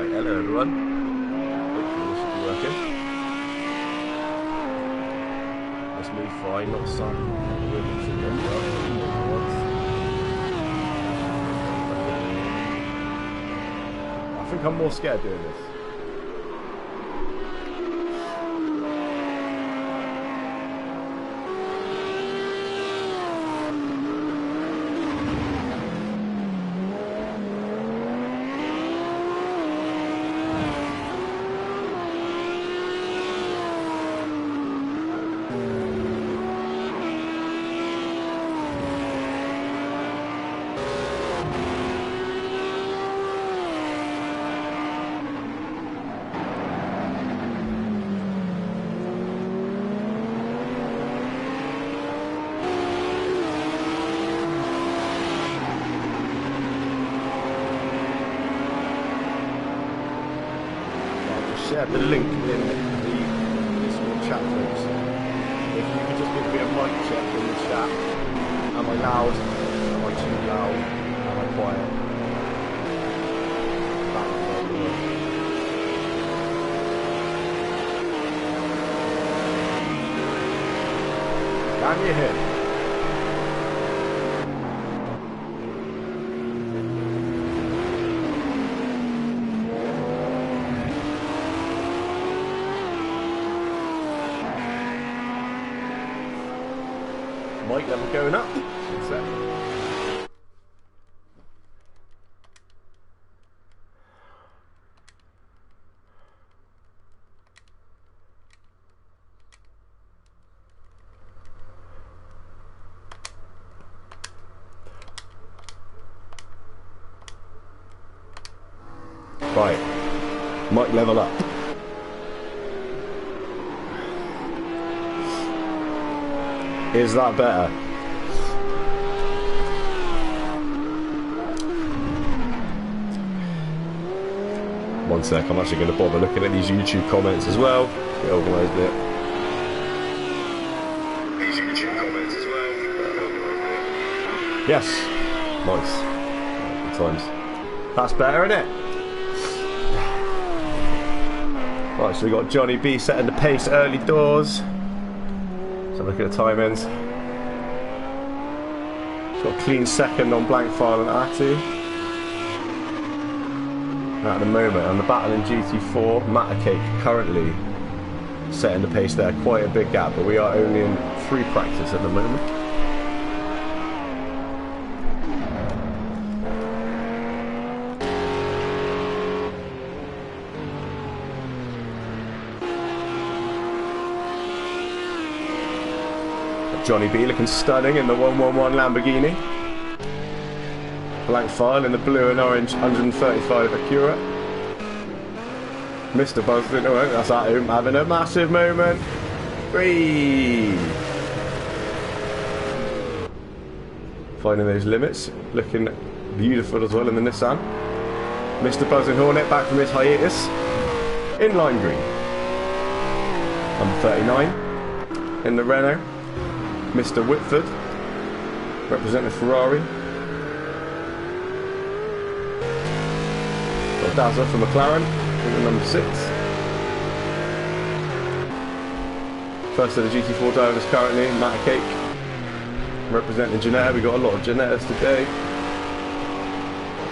Right, hello everyone. Hopefully this should be working. That's me fine, not some really I think I'm more scared doing this. Share the link in the Discord chat, folks. If you could just give me a mic check in the chat. Am I loud? Am I too loud? Am I quiet? Can you hear? Mic level going up. Right, mic level up. Is that better? One sec, I'm actually going to bother looking at these YouTube comments as well. Get organised it. These YouTube comments as well. Yes, nice. Good times. That's better, isn't it? Right, so we got Johnny B setting the pace early doors. So look at the timings. Got a clean second on blank file and Atu. At the moment, on the battle in GT4, Matacake currently setting the pace there. Quite a big gap, but we are only in 3 practice at the moment. Johnny B looking stunning in the 111 Lamborghini. Blank file in the blue and orange 135 Acura. Mr. Buzzard, oh, that's at him having a massive moment. Whee! Finding those limits, looking beautiful as well in the Nissan. Mr. Buzzing Hornet back from his hiatus in lime green. Number 39 in the Renault. Mr. Whitford, representing Ferrari. Got Dazza from McLaren, in the number 6. First of the GT4 drivers currently, Matacake, representing Janetta. We got a lot of Janettas today,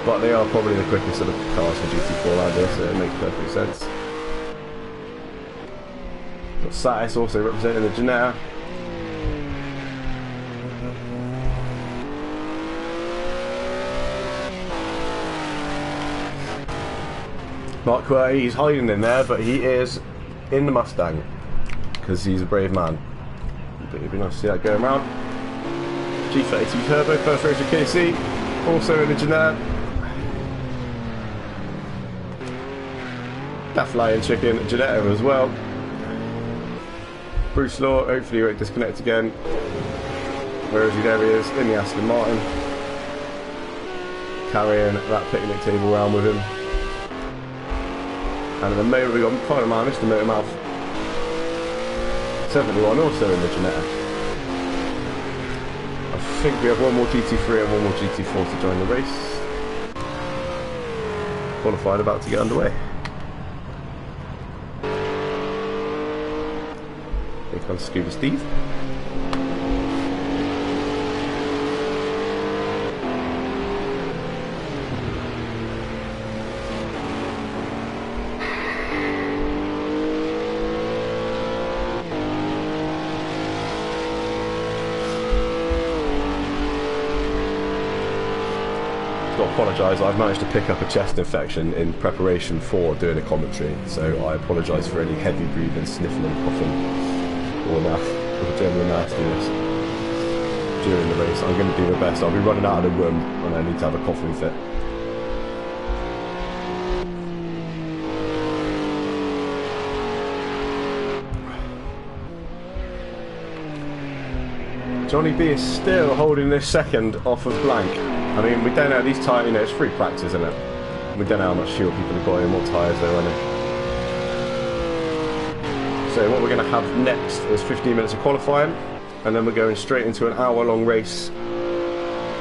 but they are probably the quickest of the cars for GT4 out there, so it makes perfect sense. Got Satis also representing the Janetta. Mark Quay, he's hiding in there, but he is in the Mustang because he's a brave man. But it'd be nice to see that going around. G32 Turbo, first race with KC, also in the Janette. That flying chicken, Janetta as well. Bruce Law, hopefully he won't disconnect again. Where is he? There he is, in the Aston Martin. Carrying that picnic table around with him. And at the moment we've got Panama, Mr. Motormouth 71 also in the Janetta. I think we have one more GT3 and one more GT4 to join the race. Qualifying about to get underway. Here comes Scuba Steve. To apologise, I've managed to pick up a chest infection in preparation for doing a commentary, so I apologise for any heavy breathing, sniffling, coughing, or general nastiness during the race. I'm going to do my best. I'll be running out of the room and I need to have a coughing fit. Johnny B is still holding this second off of Blank. I mean, we don't know these tyres, you know, it's free practice, isn't it? We don't know how much fuel people have got in, what tyres they're running. So what we're going to have next is 15 minutes of qualifying, and then we're going straight into an hour-long race.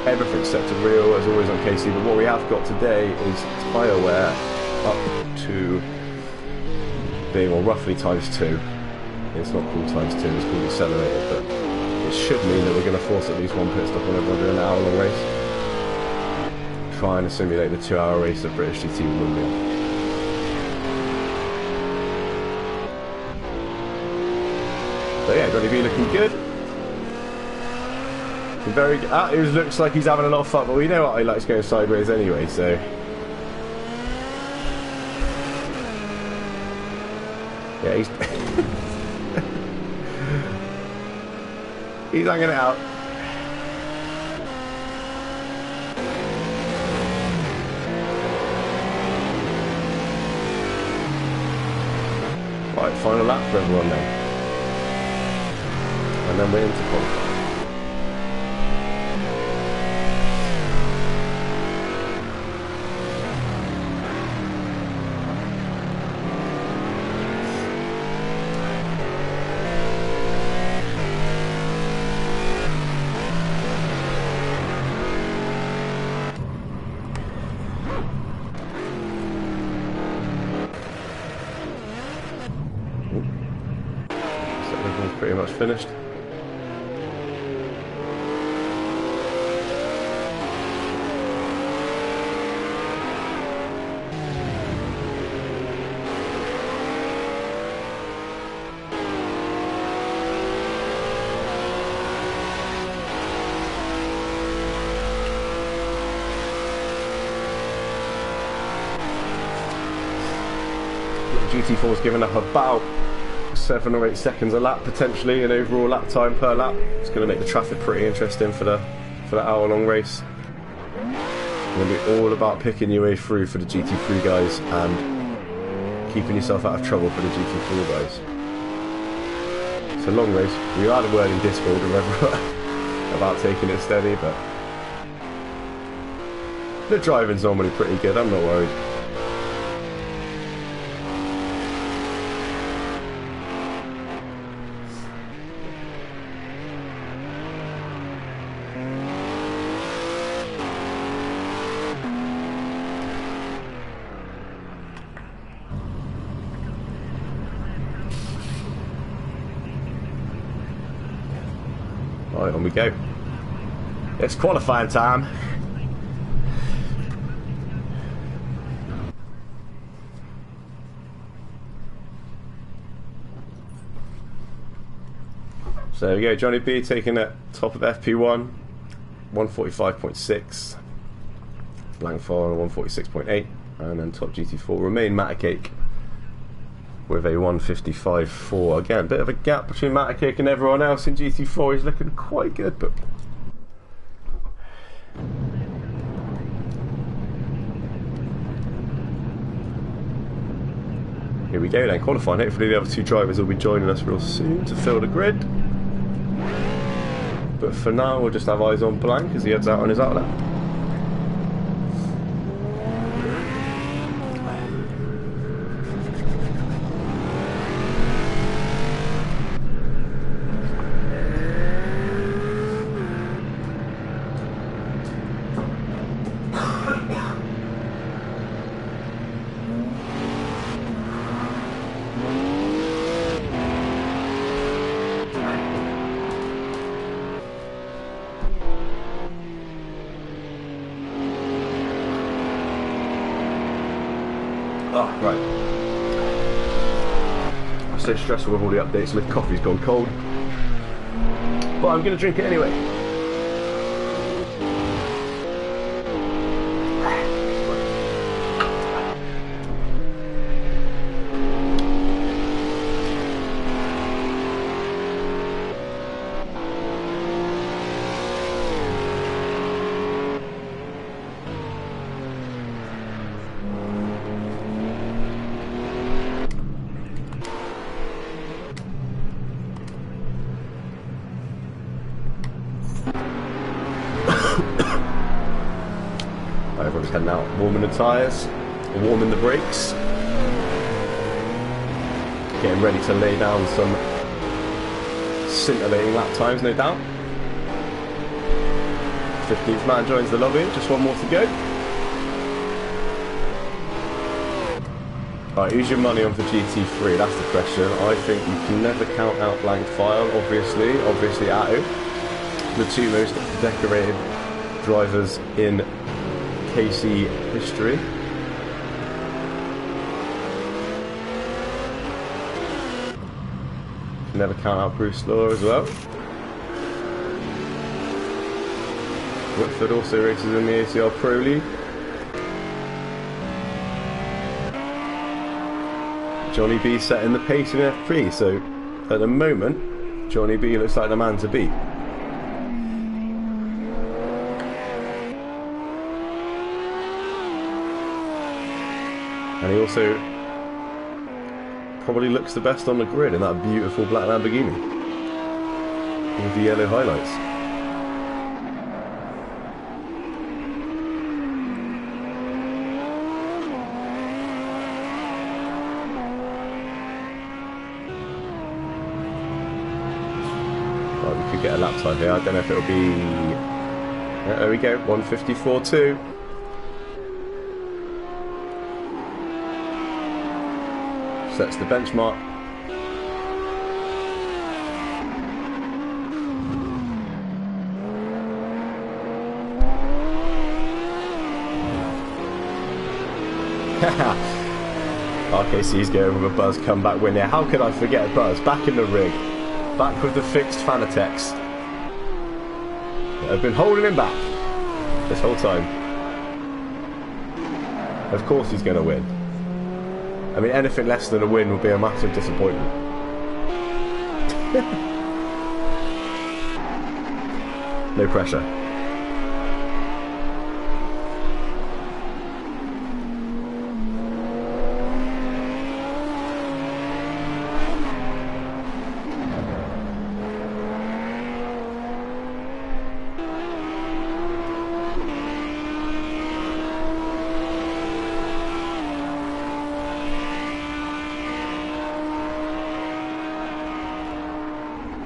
Everything's set to real, as always on KC, but what we have got today is tyre wear up to being, well, roughly ×2. It's not called ×2, it's called accelerated, but it should mean that we're going to force at least one pit stop whenever we're doing an hour-long race. Trying to simulate the 2-hour race that British GT will be on. So yeah, Johnny B looking good. Very good. It looks like he's having a lot of fun, but we know what he likes going sideways anyway, so. Yeah, he's he's hanging it out. Right, final lap for everyone then. And then we're into qualifying. Pretty much finished. GT4's given up about 7 or 8 seconds a lap potentially in overall lap time per lap. It's going to make the traffic pretty interesting for the hour-long race. It's going to be all about picking your way through for the GT3 guys and keeping yourself out of trouble for the GT4 guys. It's a long race. We had a word in Discord about taking it steady, but the driving's normally pretty good. I'm not worried. Right, on we go. It's qualifying time. So there we go, Johnny B taking it top of FP1, 145.6, Blank Fire on 146.8, and then top GT4 remain Matacake with a 155.4. Again, bit of a gap between Matacake and everyone else in GT4. He's looking quite good, but here we go then, qualifying. Hopefully the other two drivers will be joining us real soon to fill the grid. But for now, we'll just have eyes on Blank as he heads out on his outlap. Oh, right. It's so stressful with all the updates. My coffee's gone cold. But I'm going to drink it anyway. Everyone's heading out, warming the tyres, warming the brakes, getting ready to lay down some scintillating lap times, no doubt. 15th man joins the lobby, just one more to go. Right, who's your money on for GT3? That's the question. I think you can never count out blank file, obviously Atto. The two most decorated drivers in KC history. Never count out Bruce Law as well. Whitford also races in the ACR Pro League. Johnny B setting the pace in F3, so at the moment Johnny B looks like the man to beat. And he also probably looks the best on the grid in that beautiful black Lamborghini with the yellow highlights. Right, we could get a lap time here. I don't know if it'll be... there we go, 1:54.2. Sets the benchmark. RKC's going with a Buzz comeback win here. How could I forget a Buzz? Back in the rig. Back with the fixed Fanatec's. I've been holding him back this whole time. Of course he's going to win. I mean, anything less than a win would be a massive disappointment. No pressure.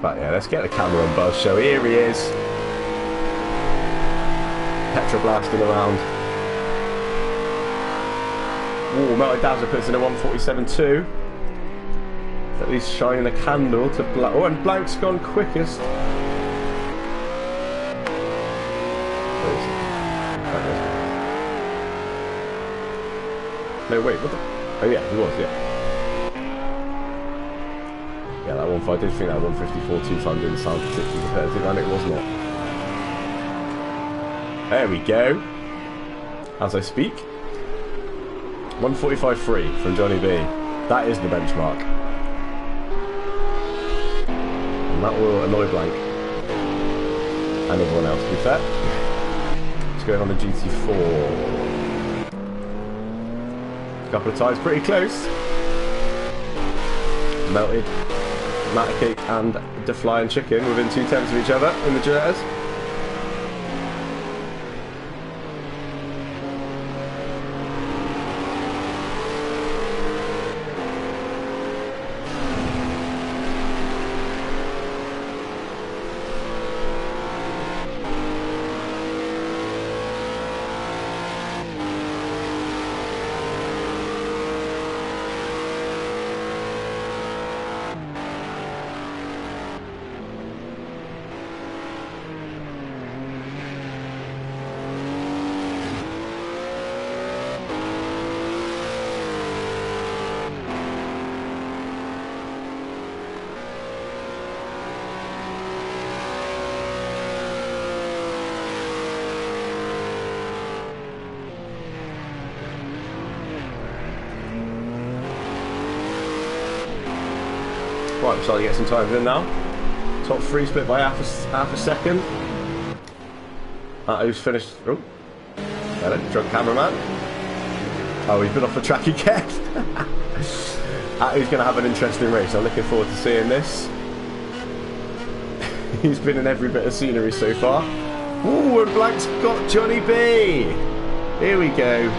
But yeah, let's get the camera on Buzz show. Here he is. Petra blasting around. Ooh, Melty Dazzler puts in a 1:47.2. At least shining a candle to Blank. Oh, and Blank's gone quickest. No, wait, what the... oh yeah, he was, yeah. Yeah, that one, I did think that 1:54.2 time didn't sound particularly competitive, and it was not. There we go. As I speak. 1:45.3 from Johnny B. That is the benchmark. And that will annoy Blank. And everyone else, to be fair. It's going on the GT4. Couple of times pretty close. Melted. Matacake and the Flying Chicken within 2/10 of each other in the Jazz. Right, we're starting to get some times in now. Top 3 split by half a second. Who's finished? Oh, hello, drunk cameraman. Oh, he's been off the track again. Who's going to have an interesting race. I'm looking forward to seeing this. He's been in every bit of scenery so far. Ooh, and Blank's got Johnny B. Here we go.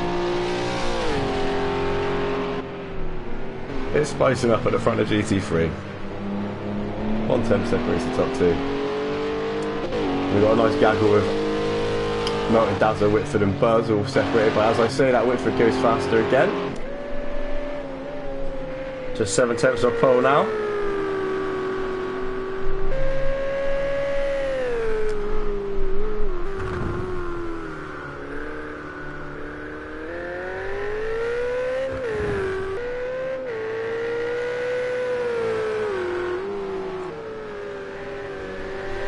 It's spicing up at the front of GT3. 110 separates the top 2. We've got a nice gaggle with Mountain Dazzler, Whitford and Buzz all separated, but as I say, that Whitford goes faster again. Just 7 tenths off pole now.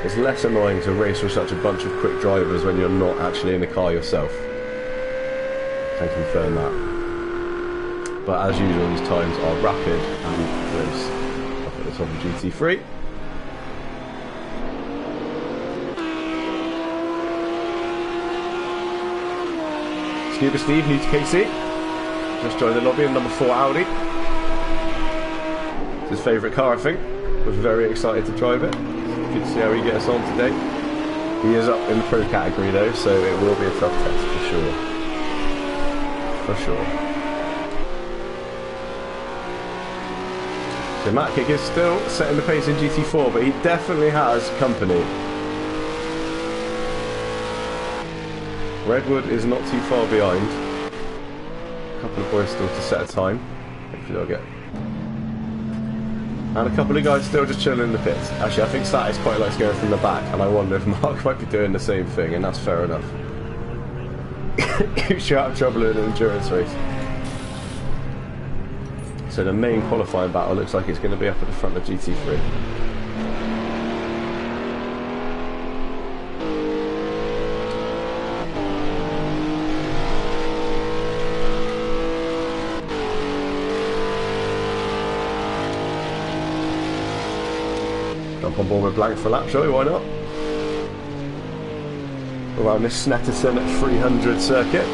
It's less annoying to race with such a bunch of quick drivers when you're not actually in the car yourself. Can confirm that. But as usual, these times are rapid and close. Up at the top of GT3. Scuba Steve, new to KC. Just joined the lobby in number 4 Audi. It's his favourite car, I think. Was very excited to drive it. Good to see how he gets on today. He is up in the pro category though, so it will be a tough test for sure. For sure. So Matt Kick is still setting the pace in GT4, but he definitely has company. Redwood is not too far behind. A couple of boys still to set a time. Hopefully they'll get. And a couple of guys still just chilling in the pits. Actually, I think Satis quite likes going from the back, and I wonder if Mark might be doing the same thing, and that's fair enough. Keeps you out of trouble in an endurance race. So the main qualifying battle looks like it's going to be up at the front of GT3. Jump on board with Blank for a lap, shall we? Why not? Around this Snetterton 300 circuit.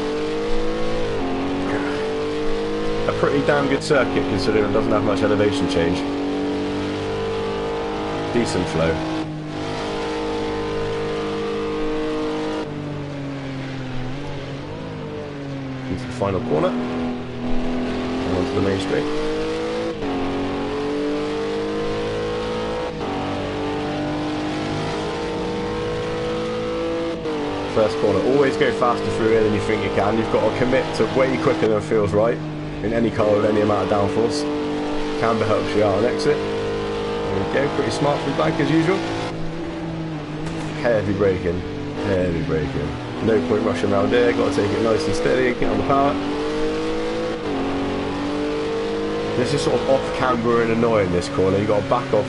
A pretty damn good circuit considering it doesn't have much elevation change. Decent flow. Into the final corner. And onto the main straight. First corner, always go faster through here than you think you can. You've got to commit to way quicker than feels right in any car with any amount of downforce. Camber helps you out on exit. There we go, pretty smart through Blank as usual. Heavy braking, heavy braking. No point rushing around here, got to take it nice and steady, get on the power. This is sort of off camber and annoying, this corner. You've got to back off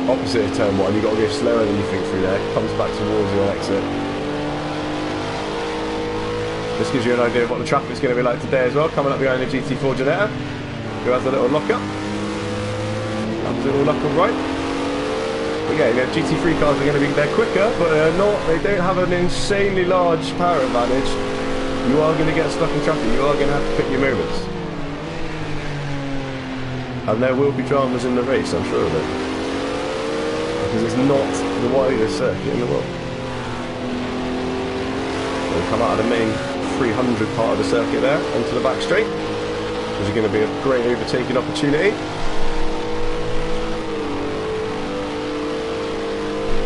opposite of turn 1, you've got to go slower than you think through there. Comes back towards you on exit. This gives you an idea of what the traffic's going to be like today as well. Coming up behind the GT4 Janetta, who has a little lock-up. Comes in all up and right. But yeah, you know, GT3 cars are going to be, they're quicker, but they don't have an insanely large power advantage. You are going to get stuck in traffic, you are going to have to pick your moments. And there will be dramas in the race, I'm sure of it. Because it's not the widest circuit in the world. We'll come out of the main 300 part of the circuit there, onto the back straight, which is going to be a great overtaking opportunity.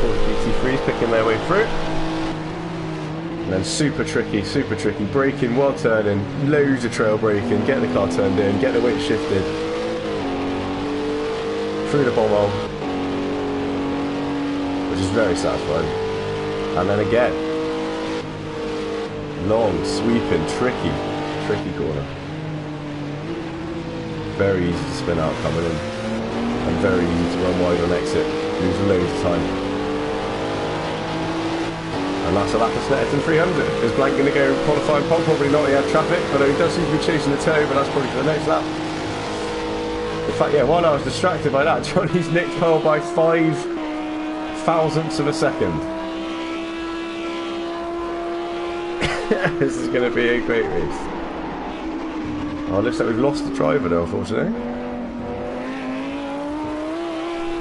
GT3's picking their way through. And then super tricky, braking while turning, loads of trail braking, get the car turned in, get the weight shifted, through the bomb hole, which is very satisfying. And then again, long, sweeping, tricky corner. Very easy to spin out coming in, and very easy to run wide on exit. Lose loads of time. And that's a lap of Snetterton 300. Is Blank going to go qualifying pole? Probably not, he had traffic, but he does seem to be chasing the toe, but that's probably for the next lap. In fact, yeah, while I was distracted by that, Johnny's nicked pole by 5 thousandths of a second. This is going to be a great race. Oh, it looks like we've lost the driver though, unfortunately.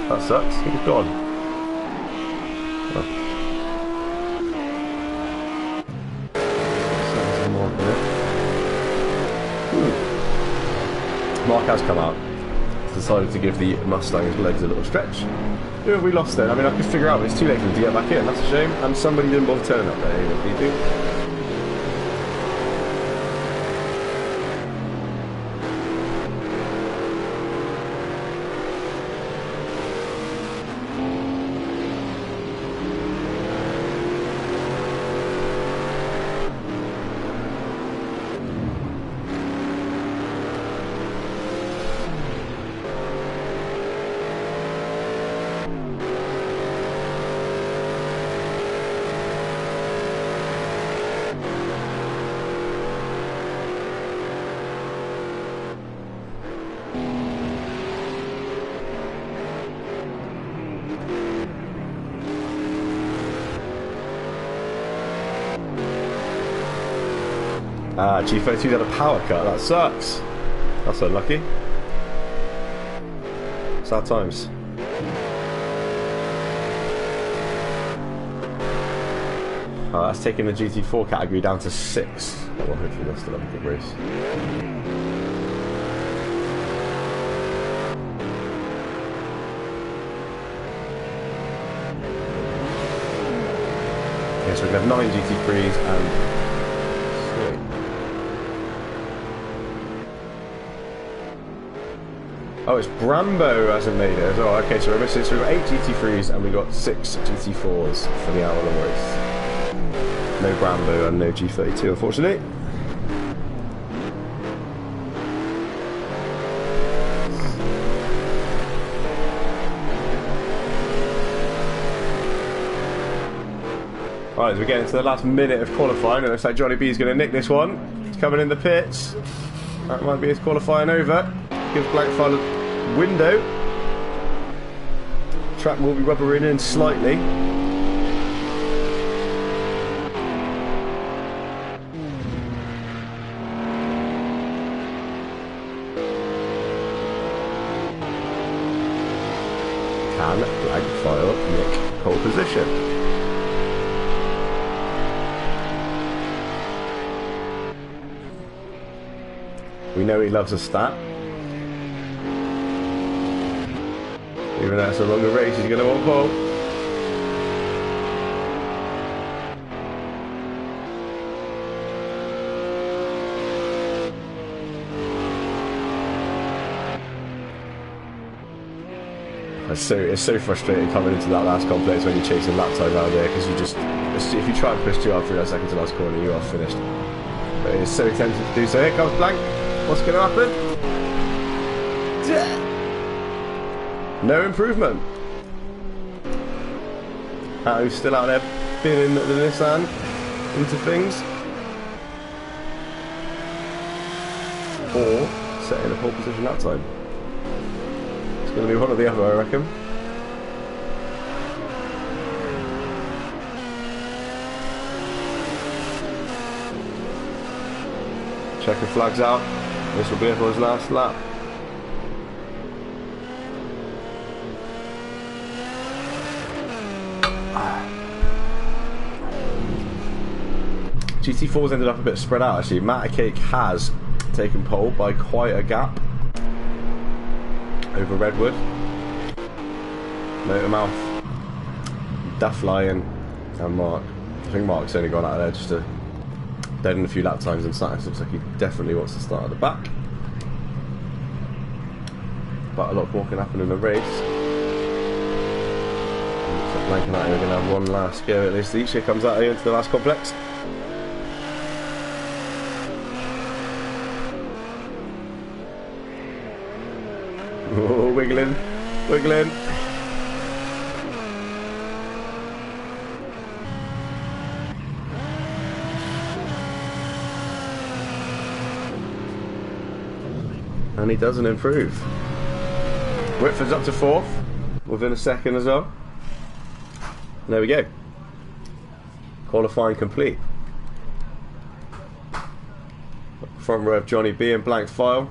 That sucks. He's gone. Oh. Mark has come out. Decided to give the Mustang's legs a little stretch. Who have we lost then? I mean, I could figure out, but it's too late for them to get back in. That's a shame. And somebody didn't bother turning up there either. G32's had a power cut, that sucks. That's unlucky. Sad times. That's taking the GT4 category down to 6. Well, hopefully they'll still have a good race. Okay, so we can have 9 GT3s and 3. Oh, it's Brambo who hasn't made it. Oh, okay, so we're missing. So we've got 8 GT3s and we've got 6 GT4s for the hour-long race. No Brambo and no G32, unfortunately. Right, as we get into the last minute of qualifying, it looks like Johnny B is going to nick this one. He's coming in the pits. That might be his qualifying over. Gives Blackfire a window. Track will be rubbering in slightly. Can Blackfire nick pole position? We know he loves a stat. Even though it's a longer race, he's going to want pole. It's so frustrating coming into that last complex when you're chasing lap time out there, because you just, if you try and push too hard through that second to last corner, you are finished. But it's so tempting to do so. Here comes Blank. What's going to happen? No improvement. Who's still out there pinning the Nissan into things? Or setting a pole position that time. It's going to be one or the other, I reckon. Checker flags out. This will be everyone's last lap. GT4's ended up a bit spread out actually. Matacake has taken pole by quite a gap over Redwood. Motormouth, Duff Lion and Mark. I think Mark's only gone out of there just to dead in a few lap times, and Satis looks like he definitely wants to start at the back. But a lot more can happen in the race. Looks like Blank and I are going to have one last go at this each. Here comes out here into the last complex. Oh, wiggling, wiggling. And he doesn't improve. Whitford's up to 4th within a second as well. There we go. Qualifying complete. Front row of Johnny B in blank file.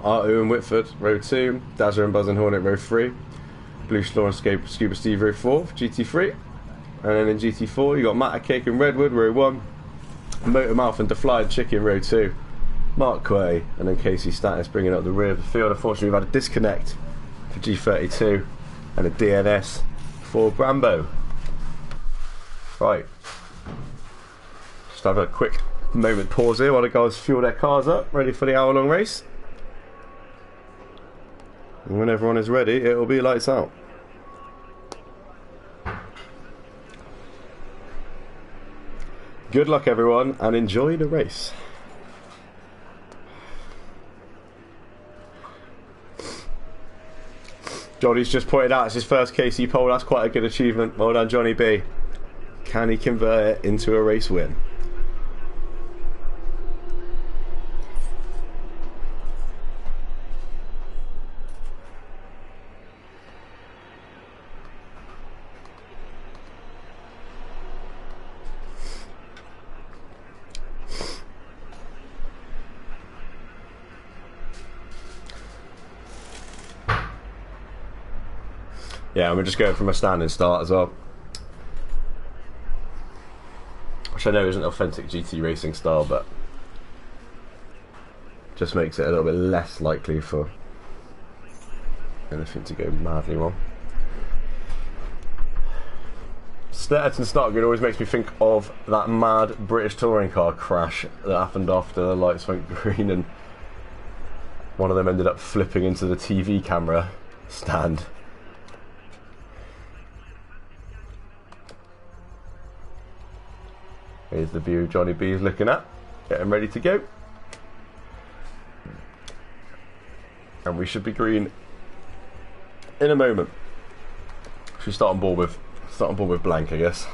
R2 and Whitford, row 2. Dazza and Buzz and Hornet, row 3. Blue Slaw and Scuba Steve, row 4 for GT3. And then in GT4, you got Matt Cake and Redwood, row 1. Motor Mouth and Deflied Chicken, row 2. Mark Quay and then Casey Status bringing up the rear of the field. Unfortunately, we've had a disconnect for G32 and a DNS for Brambo. Right. Just have a quick moment pause here while the guys fuel their cars up, ready for the hour-long race. And when everyone is ready, it will be lights out. Good luck, everyone, and enjoy the race. Johnny's just pointed out it's his first KC pole. That's quite a good achievement. Well done, Johnny B. Can he convert it into a race win? Yeah, and we're just going from a standing start as well. Which I know isn't authentic GT racing style, but just makes it a little bit less likely for anything to go madly wrong. Snetterton start grid always makes me think of that mad British touring car crash that happened after the lights went green and one of them ended up flipping into the TV camera stand. Here's the view Johnny B is looking at, getting ready to go. And we should be green in a moment. Should start on board with blank, I guess.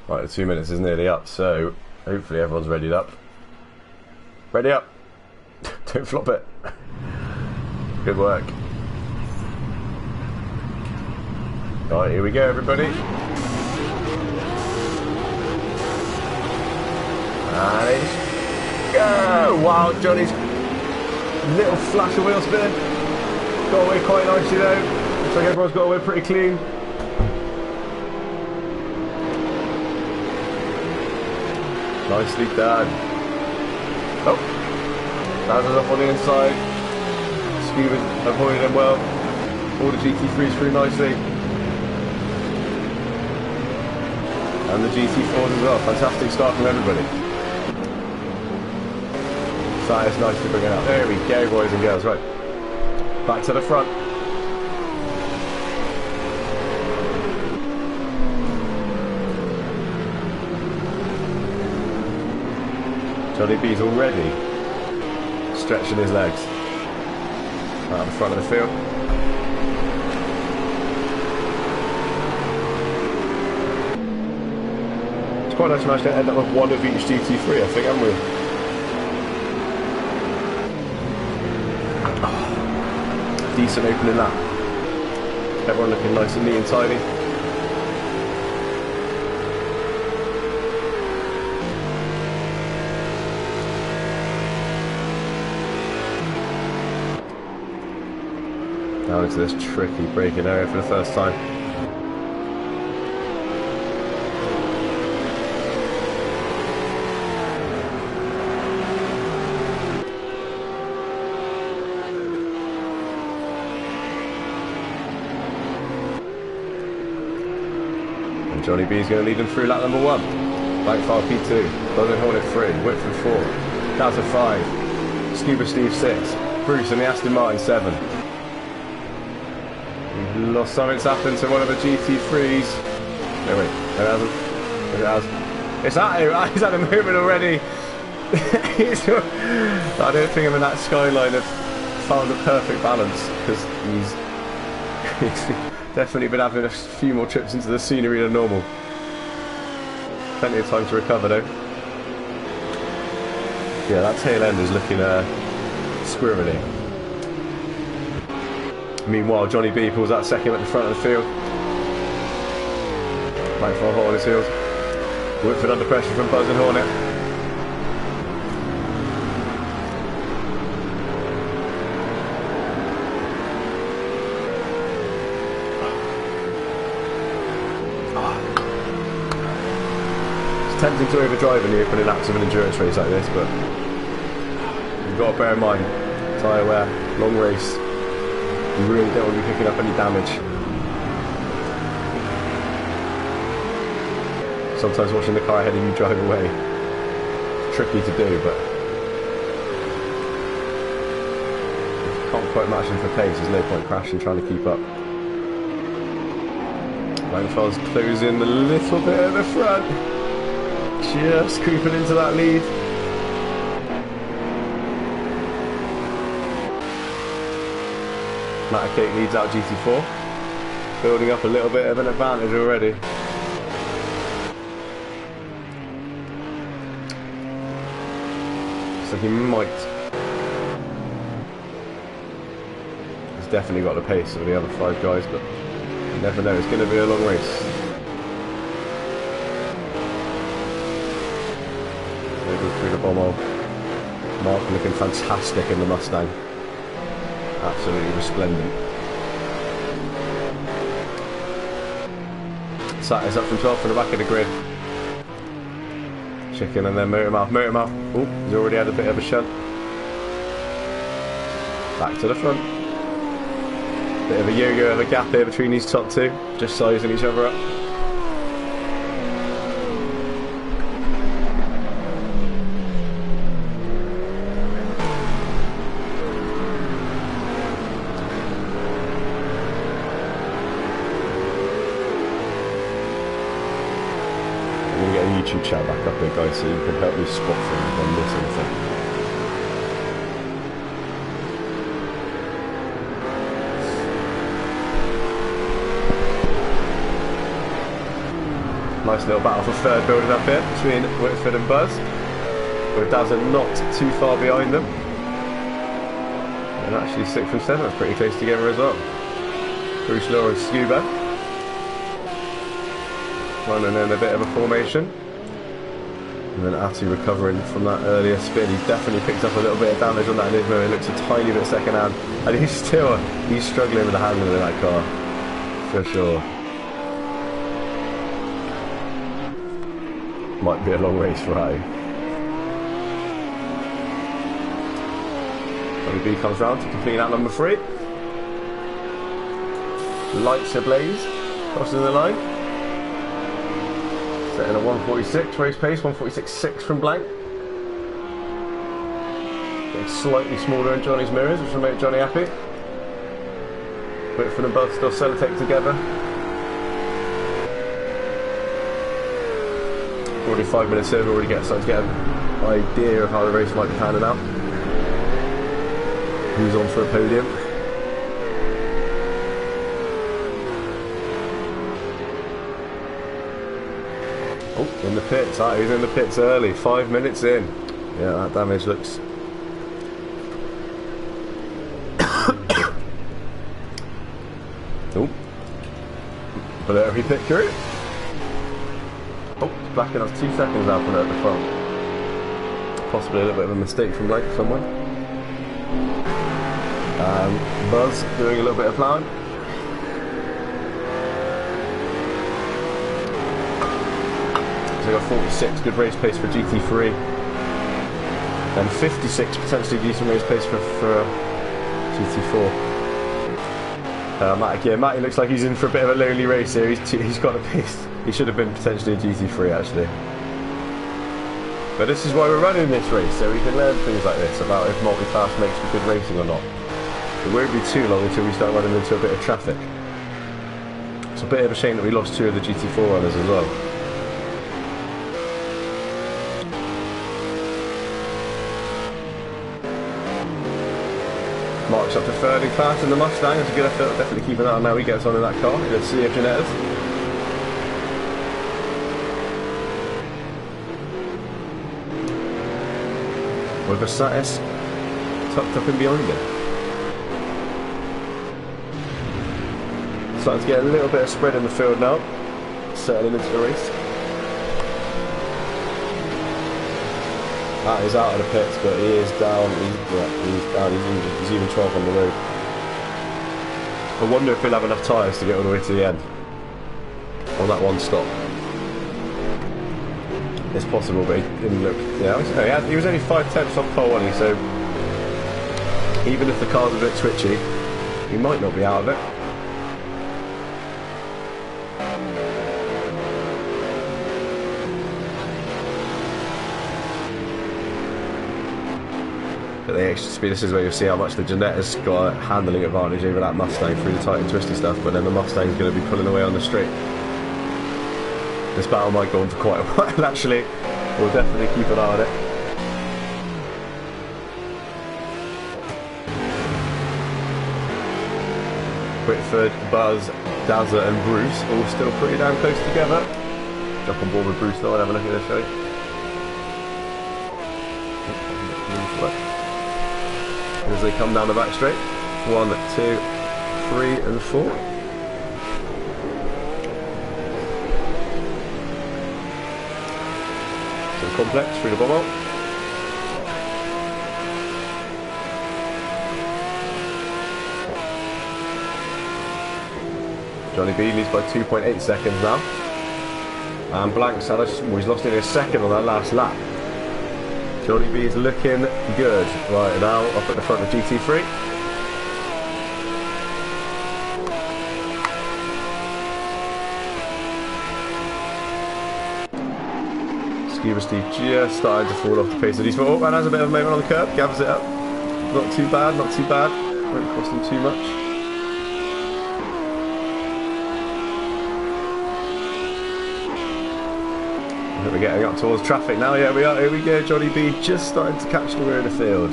Right, the 2 minutes is nearly up, so hopefully everyone's readied up. Ready up. Don't flop it. Good work. Right, here we go, everybody. And it's go! Wow, Johnny's little flash of wheel spin. Got away quite nicely though. Looks like everyone's got away pretty clean. Nicely done. Oh, Lazarus up on the inside. Scuba's avoided him well. All the GT3s through nicely. And the GT4s as well. Fantastic start from everybody. That is nice to bring it up. There we go, boys and girls. Right, back to the front. Johnny B's already stretching his legs out the front of the field. It's quite nice to manage to end up with one of each GT3, I think, haven't we? Oh, decent opening lap. Everyone looking nice and neat and tidy. Down into this tricky braking area for the first time. And Johnny B is going to lead them through lap number 1. Backfire P2, Buzzing Hornet 3, Whitford 4, Dazza 5, Scuba Steve 6, Bruce and the Aston Martin 7. Lost something's happened to one of the GT3s. No, wait, it hasn't. It has. It's at him. He's had a moment already. I don't think him and that skyline have found a perfect balance because he's definitely been having a few more trips into the scenery than normal. Plenty of time to recover though. Yeah, that tail end is looking squirrely. Meanwhile, Johnny B pulls that second at the front of the field. Like for a hole on his heels. Whitford under pressure from Buzz and Hornet. It's tempting to overdrive in the opening laps of an endurance race like this, but you've got to bear in mind, tyre wear, long race, you really don't want to be picking up any damage. Sometimes watching the car ahead of you drive away, it's tricky to do, but if you can't quite match him for pace, there's no point crashing trying to keep up. Langfell's closing a little bit at the front, just creeping into that lead. Matacate leads out GT4, building up a little bit of an advantage already. So he might. He's definitely got the pace of the other 5 guys, but you never know, it's going to be a long race. Maybe through the bomb hole. Mark looking fantastic in the Mustang. Absolutely resplendent. Sat is up from 12th from the back of the grid. Chicken and then Motormouth. Motormouth. Oh, he's already had a bit of a shunt. Back to the front. Bit of a yo-yo of a gap here between these top 2. Just sizing each other up. YouTube chat back up here, guys, so you can help me spot things on this anything. Nice little battle for third building up here between Whitford and Buzz, with Dazza not too far behind them, and actually 6th and 7th pretty close together as well. Bruce Law and Scuba running in a bit of a formation. And then Atty recovering from that earlier spin. He's definitely picked up a little bit of damage on that Nismo. It looks a tiny bit second hand. And he's struggling with the handling of that car. For sure. Might be a long race for Atty. WB comes round to complete out number 3. Lights ablaze. Crossing the line. Setting a 146 race pace, 146.6 from blank. Getting slightly smaller in Johnny's mirrors, which will make Johnny happy. Whitford and Buzz still sellotape together. Already 5 minutes in, already starting to get an idea of how the race might be panning out. Who's on for a podium? Oh, in the pits. He's in the pits early. 5 minutes in. Yeah, that damage looks... oh. Below every pit crew. Oh, it's backing us 2 seconds now from at the front. Possibly a little bit of a mistake from Blake somewhere. Buzz doing a little bit of ploughing. So got 46, good race pace for GT3, and 56 potentially decent race pace for GT4. Matty looks like he's in for a bit of a lonely race here. He's got a pace. He should have been potentially a GT3 actually. But this is why we're running this race, so we can learn things like this about if multi-class makes for good racing or not. It won't be too long until we start running into a bit of traffic. It's a bit of a shame that we lost 2 of the GT4 runners as well. Mark's up to 3rd in class in the Mustang. It's a good effort. Definitely keep an eye on how he gets on in that car. Let's see if Janettas. with a Satis tucked up in behind him. Starting to get a little bit of spread in the field now, settling into the race. That is out of the pits, but he is down. He's down. He's injured. He's even 12 on the road. I wonder if he'll have enough tyres to get all the way to the end on that one stop. It's possible, but he didn't look. Yeah, he was only 5/10 off pole, wasn't he? So even if the car's a bit twitchy, he might not be out of it. But the extra speed, this is where you'll see how much the Jeanetta's got a handling advantage over that Mustang through the tight and twisty stuff, but then the Mustang's going to be pulling away on the straight. This battle might go on for quite a while actually. We'll definitely keep an eye on it. Whitford, Buzz, Dazza and Bruce all still pretty damn close together. Jump on board with Bruce though and have a look at this, shall we? As they come down the back straight. 1, 2, 3 and 4. Some complex through the bubble. Johnny B leads by 2.8 seconds now. And Blank's had he's lost nearly a second on that last lap. Johnny B's looking good right now, up at the front of GT3. Scuba Steve just starting to fall off the pace of these. Oh, and has a bit of a moment on the curb, gathers it up. Not too bad, not too bad. Won't cost him too much. We're getting up towards traffic now. Yeah, we are. Here we go. Johnny B just starting to catch the rear of the field.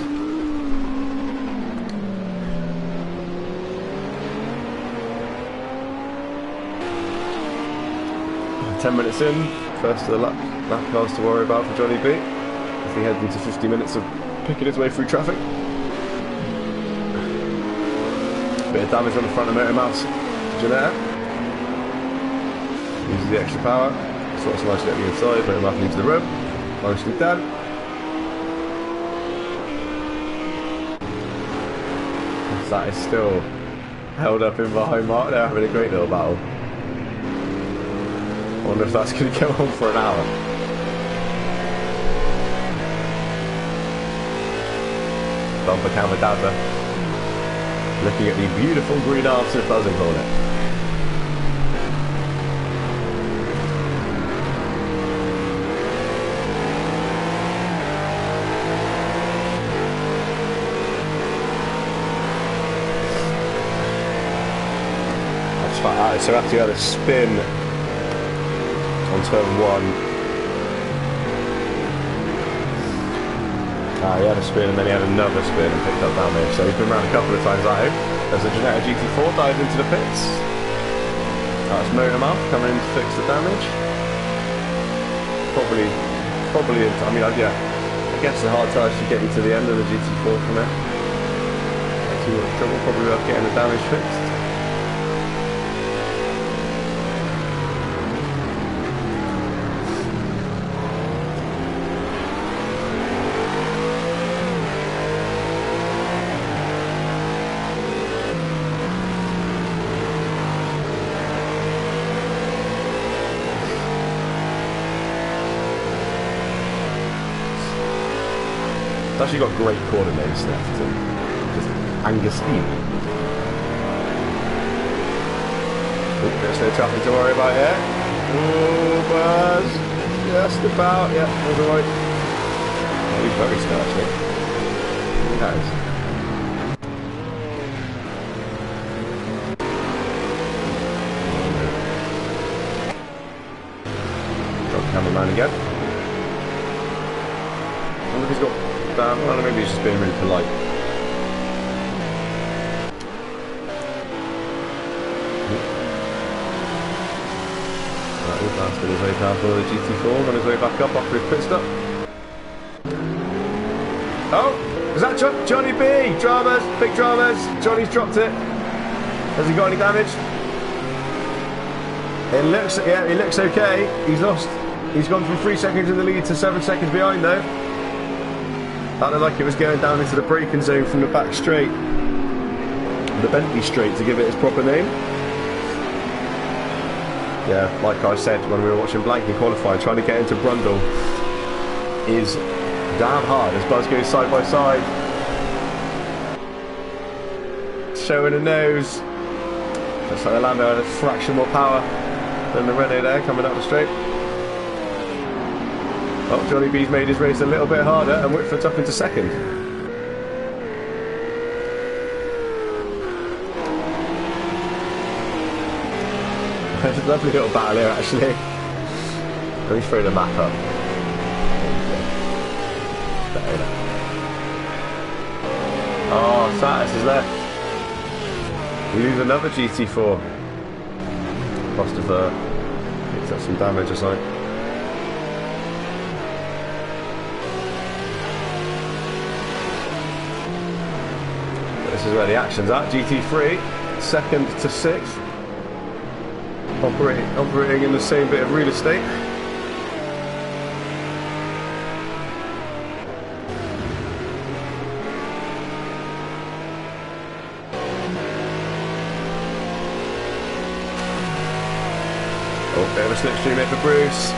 10 minutes in, first of the lap cars to worry about for Johnny B as he heads into 50 minutes of picking his way through traffic. Bit of damage on the front of Motor Mouth's Jeanette. Uses the extra power. Sort of nice to get the inside, Motor Mouth into the room. Nicely done. That is still held up in behind Mark. They're having a great little battle. I wonder if that's going to go on for an hour. Bumper camera Dazza. Looking at the beautiful green arms of buzzing on it. So after you had a spin on turn 1, he had a spin and then he had another spin and picked up damage. So he's been around a couple of times out. As the Jeanette GT4 dives into the pits. That's Motor Mouth coming in to fix the damage. Probably. I mean, yeah. I guess the hard tires should get you to the end of the GT4 from it. Not too much trouble. Probably worth getting the damage fixed. It's actually got great coordinates left too. Just Angustine. Oh, there's no traffic to worry about here. Oh, Buzz. Just about. Yeah, that's alright. Oh, he's very slow actually. That is. Drop the cameraman again. I wonder if he's got. I don't know, maybe he's just being really polite. Right, Woodland's been his way down for the GT4, on his way back up after his pit stop. Oh, is that Johnny B? Dramas, big dramas. Johnny's dropped it. Has he got any damage? It looks, yeah, it looks okay. He's lost. He's gone from 3 seconds in the lead to 7 seconds behind though. That looked like it was going down into the braking zone from the back straight. The Bentley straight, to give it its proper name. Yeah, like I said when we were watching Blanking qualify, trying to get into Brundle is damn hard as Buzz goes side by side. Showing a nose. Looks like the Lando had a fraction more power than the Renault there coming up the straight. Oh, Johnny B's made his race a little bit harder and Whitford's up into second. There's a lovely little battle here actually. Let me throw the map up. Oh, Satis is left. We lose another GT4. Must have picked up some damage or something. This is where the action's at. GT3, 2nd to 6th. Operating in the same bit of real estate. Oh, bit of a slipstream here for Bruce.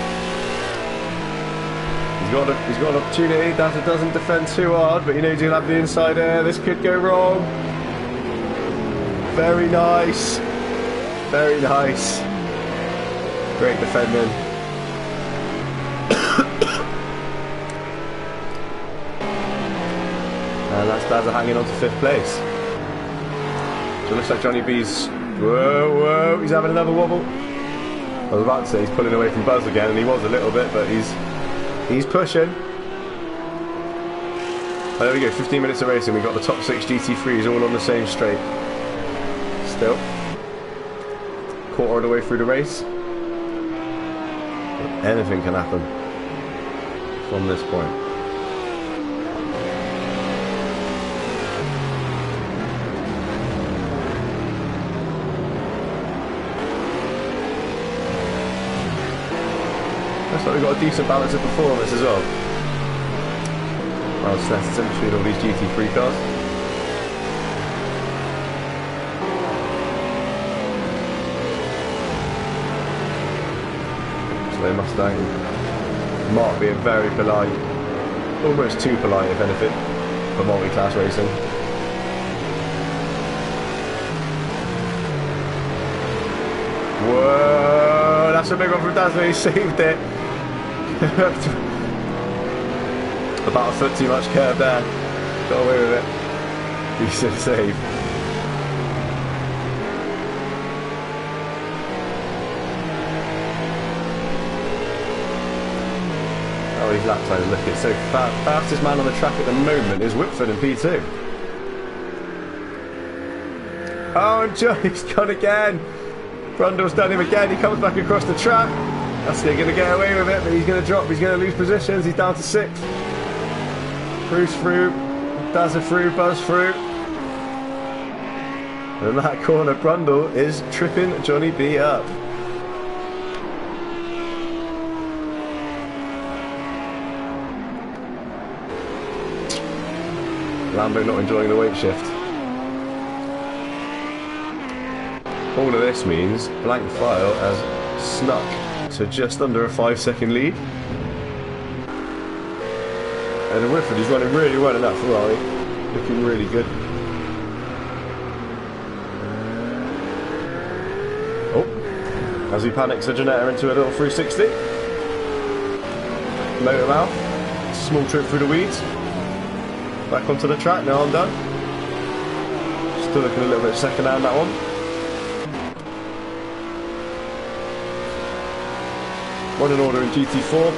He's got an opportunity. Dazza doesn't defend too hard, but he knows he'll have the inside air. This could go wrong. Very nice. Very nice. Great defending. And that's Dazza hanging on to 5th place. So it looks like Johnny B's... Whoa, he's having another wobble. I was about to say he's pulling away from Buzz again, and he was a little bit, but he's pushing. Oh, there we go, 15 minutes of racing. We've got the top 6 GT3s all on the same straight. Still. Quarter of the way through the race. Anything can happen from this point. Looks like we've got a decent balance of performance as well. Well, it's less in between all these GT3 cars. Slow Mustang. Mark being very polite. Almost too polite, if anything, for multi-class racing. Whoa, that's a big one from Dazza. He saved it. About a foot too much curve there. Got away with it. Decent save. Oh, these lap times looking so fast. Fastest man on the track at the moment is Whitford in P2. Oh, and Johnny's gone again. Brundle's done him again. He comes back across the track. That's going to get away with it, but he's going to drop. He's going to lose positions. He's down to 6th. Bruce through, Dazza through, Buzz through. And in that corner, Brundle is tripping Johnny B up. Lambo not enjoying the weight shift. All of this means Blank File has snuck to just under a 5-second lead. And Whitford is running really well in that Ferrari. Looking really good. Oh, as he panics the Janetta into a little 360. Motor mouth. Small trip through the weeds. Back onto the track, now I'm done. Still looking a little bit second hand, that one. Running order in GT4.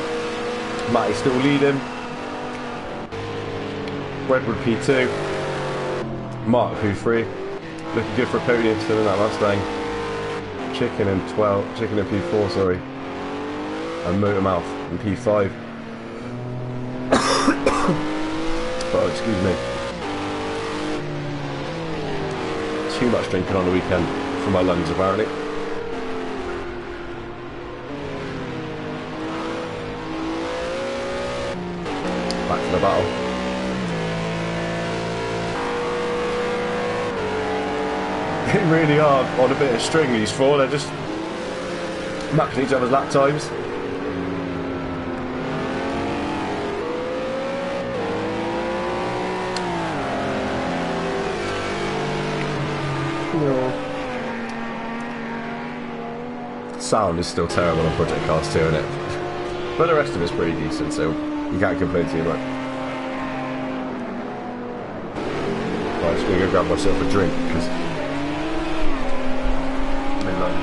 Matty's still leading. Redwood P2. Mark P3. Looking good for a podium still in that Mustang. Chicken in P4, sorry. And Motormouth in P5. But excuse me. Too much drinking on the weekend for my lungs, apparently. Back to the battle. They really are on a bit of string, these four. They're just matching each other's lap times. Sound is still terrible on Project Cars 2, isn't it? But the rest of it's pretty decent, so you can't complain too much. Right, I'm just going to go grab myself a drink, because I'm in line.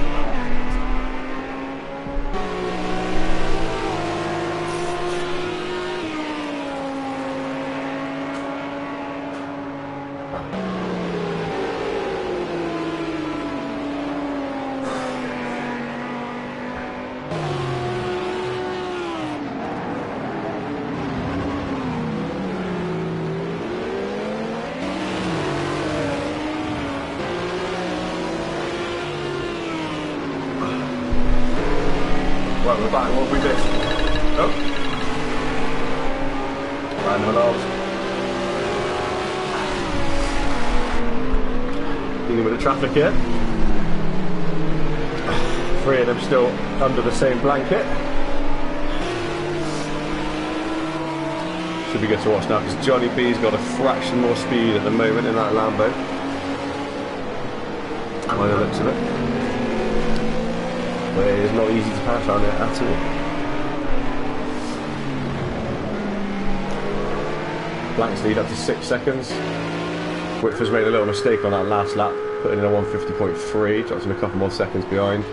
Right, we're back. What have we did? Oh. Random alarms. Dealing with the traffic here. Three of them still under the same blanket. Should be good to watch now because Johnny B's got a fraction more speed at the moment in that Lambo. By the looks of it. But it is not easy to pass on it at all. Blank's lead up to 6 seconds. Whitford's made a little mistake on that last lap, putting in a 150.3, drops him a couple more seconds behind.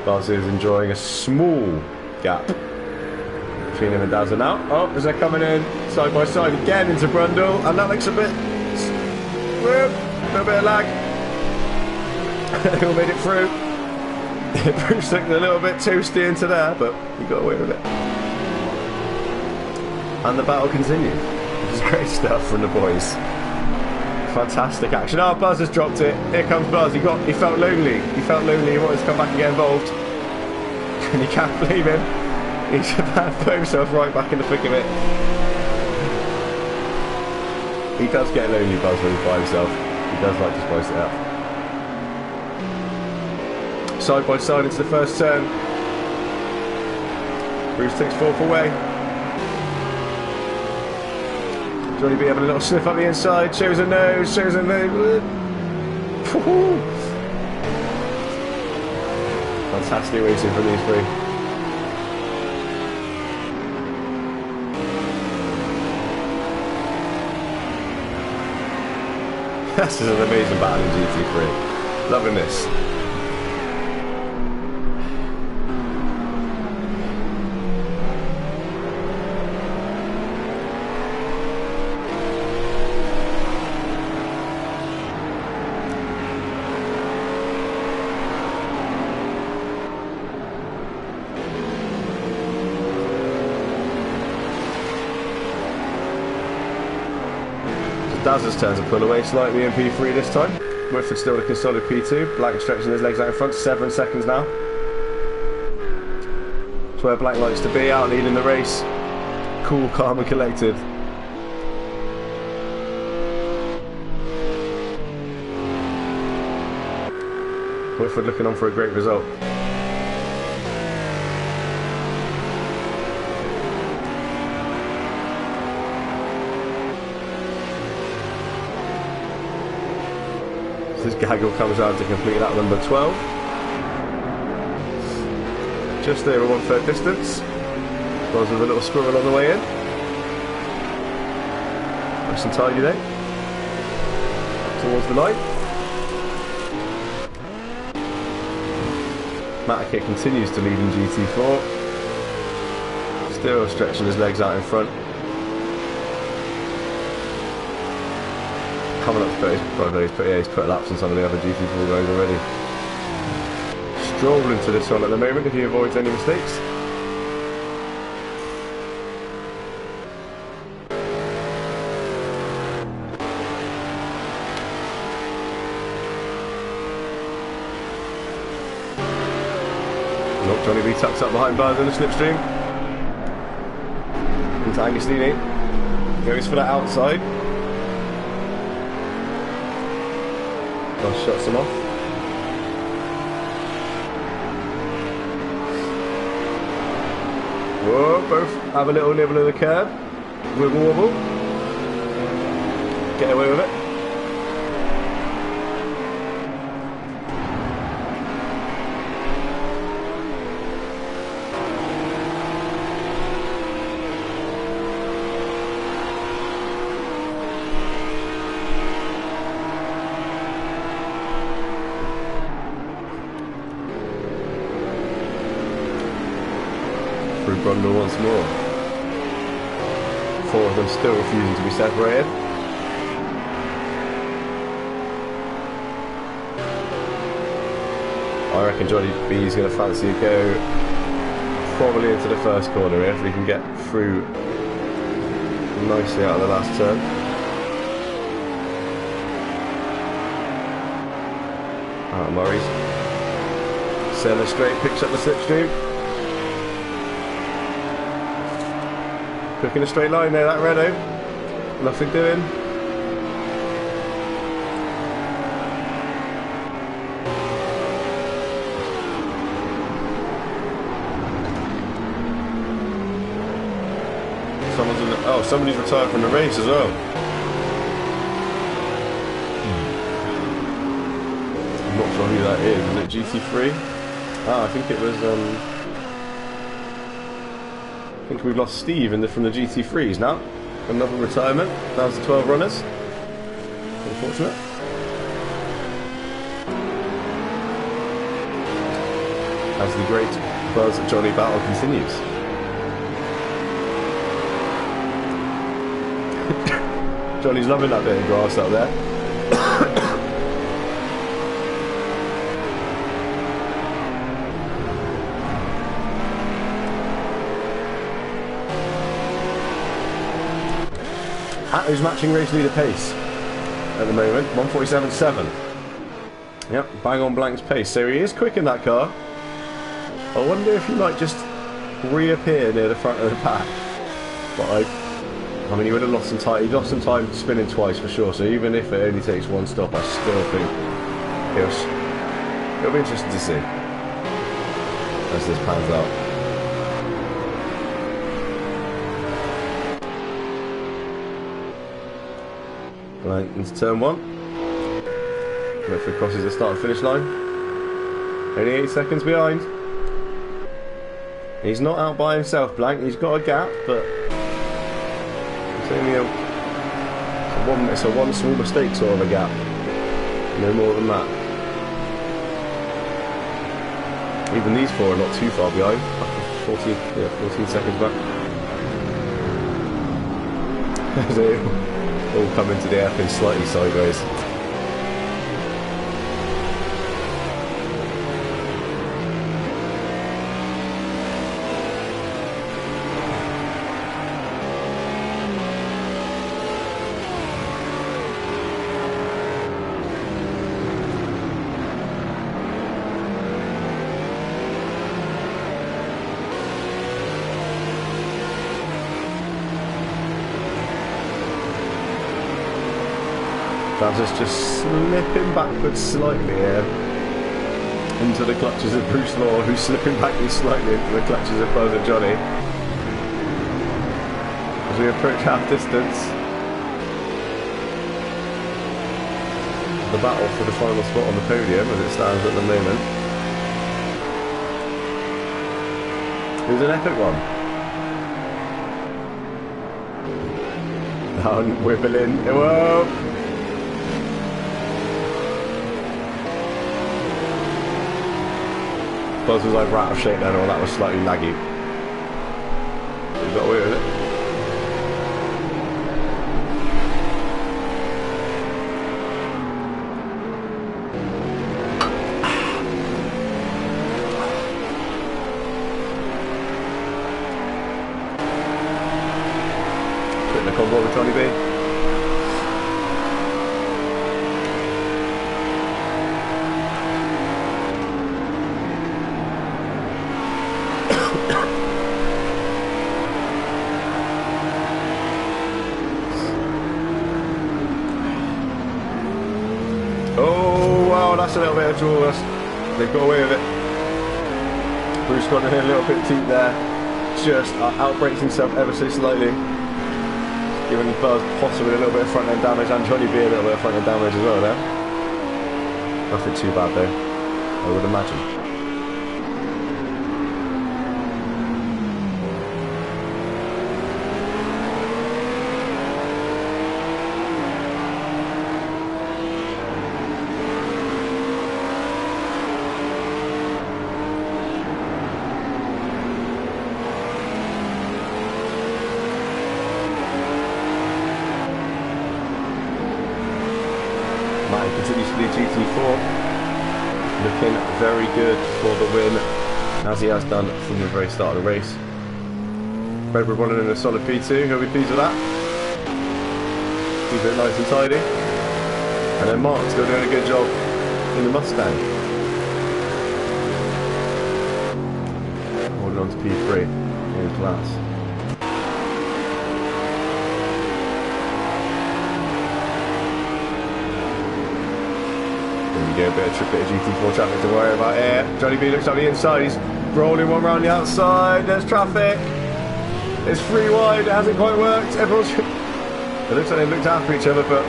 Buzz is enjoying a small gap between him and Dazza now. Oh, as they're coming in side by side again into Brundle, and that looks a little bit of lag. They all made it through. Bruce looked a little bit toasty into there, but he got away with it. And the battle continued, which is great stuff from the boys. Fantastic action. Oh, Buzz has dropped it. Here comes Buzz. He felt lonely. He felt lonely. He wanted to come back and get involved. And you can't blame him. He should have put himself right back in the thick of it. He does get lonely, Buzz, when he's by himself. He does like to spice it up. Side by side into the first turn. Bruce takes fourth away. Johnny B having a little sniff up the inside, shows a nose, shows a nose. Fantastic racing from these three. This is an amazing battle in GT3. Loving this. Dazza's turns to pull away slightly in P3 this time. Whitford still looking solid P2. Blank stretching his legs out in front, 7 seconds now. That's where Blank likes to be, out leading the race. Cool, calm and collected. Whitford looking on for a great result. This Gaggle comes out to complete that number 12. Just over 1/3 distance. Goes with a little squirrel on the way in. Nice and tidy there. Towards the line. Matakit continues to lead in GT4. Still stretching his legs out in front. Coming up to he's put laps on some of the other GT4 guys already. Stroll into this one at the moment if he avoids any mistakes. Johnny B tucks up behind Buzz in the slipstream. Into Agostini. Goes for that outside. Buzz shuts him off. Whoa, both have a little nibble of the curb. Wiggle wobble. Get away with it. Through Brundle once more. 4 of them still refusing to be separated. I reckon Johnny B is going to fancy a go probably into the first corner here if we can get through nicely out of the last turn. Out of Murray's. Senna straight, picks up the slipstream. Quick in a straight line there, that Renault. Nothing doing. Somebody's retired from the race as well. I'm not sure who that is. Is it GT3? Ah, I think it was. I think we've lost Steve from the GT3s now. Another retirement. Down to 12 runners. Unfortunate. As the great Buzz Johnny battle continues. Johnny's loving that bit of grass up there. Who's matching race leader pace at the moment, 1:47.7. Yep, bang on Blank's pace. So he is quick in that car. I wonder if he might just reappear near the front of the pack. But I mean, he would have lost some time. He lost some time spinning twice for sure. So even if it only takes one stop, I still think it'll be interesting to see as this pans out. Right, into turn 1. Hopefully crosses the start and finish line. Only 8 seconds behind. He's not out by himself, Blank. He's got a gap, but it's only it's a one small mistake sort of a gap. No more than that. Even these 4 are not too far behind. 14 seconds back. They all come into the airpin slightly sideways. Travis just slipping backwards slightly here into the clutches of Bruce Law, who's slipping backwards slightly into the clutches of Buzz and Johnny. As we approach half distance, the battle for the final spot on the podium as it stands at the moment is an epic one. Down, whippling, whoa! Buzz was like out of shape then, or that was slightly laggy. He got away with it. Putting the combo with Johnny B. Oh, that's a little bit of draw. They've got away with it. Bruce got in a little bit deep there. Just outbrakes himself ever so slightly. Giving Buzz possibly a little bit of front end damage, and Johnny B a little bit of front end damage as well there. Nothing too bad though, I would imagine. Continues to do GT4, looking very good for the win, as he has done from the very start of the race. Kerb running in a solid P2, he'll be pleased with that. Keep it nice and tidy. And then Mark's still doing a good job in the Mustang. Holding on to P3 in class. A bit of GT4 traffic to worry about here. Johnny B looks on the inside, he's rolling one round the outside, there's traffic. It's free wide, it hasn't quite worked. Everyone's... It looks like they looked after each other, but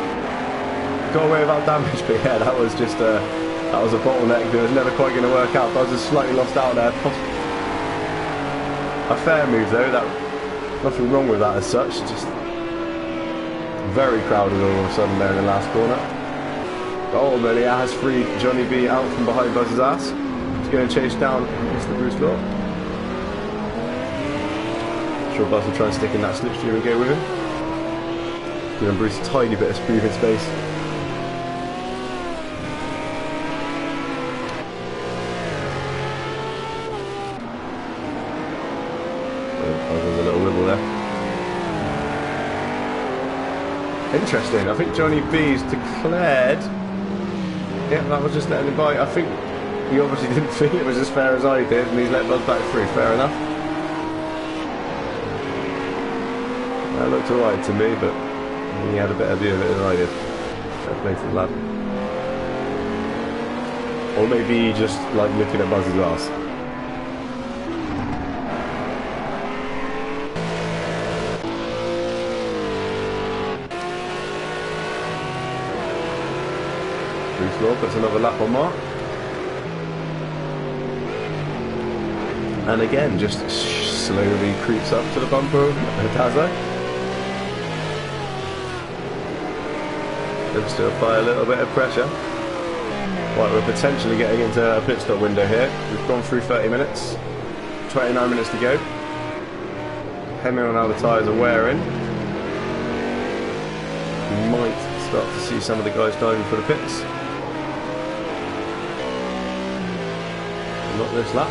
got away without damage. But yeah, that was just that was a bottleneck that was never quite going to work out. Buzz is slightly lost out there. A fair move though, nothing wrong with that as such, just very crowded all of a sudden there in the last corner. But ultimately, it has freed Johnny B out from behind Buzz's ass to go and chase down Mr. Bruce Law. I'm sure Buzz will try and stick in that slipstream and go with him. Giving Bruce a tiny bit of breathing space. There's a little wibble there. Interesting, I think Johnny B's declared. Yeah, that was just letting him by. I think he obviously didn't feel it was as fair as I did, and he's let Buzz back through. Fair enough. That looked alright to me, but he had a better view of it than I did. Fair play to the lad. Or maybe he just like looking at Buzz's ass. Bruce Law puts another lap on Mark. And again, just slowly creeps up to the bumper of Tazo. They'll still apply a little bit of pressure. Right, we're potentially getting into a pit stop window here. We've gone through 30 minutes. 29 minutes to go. Depending on how the tyres are wearing, we might start to see some of the guys diving for the pits. Not this lap.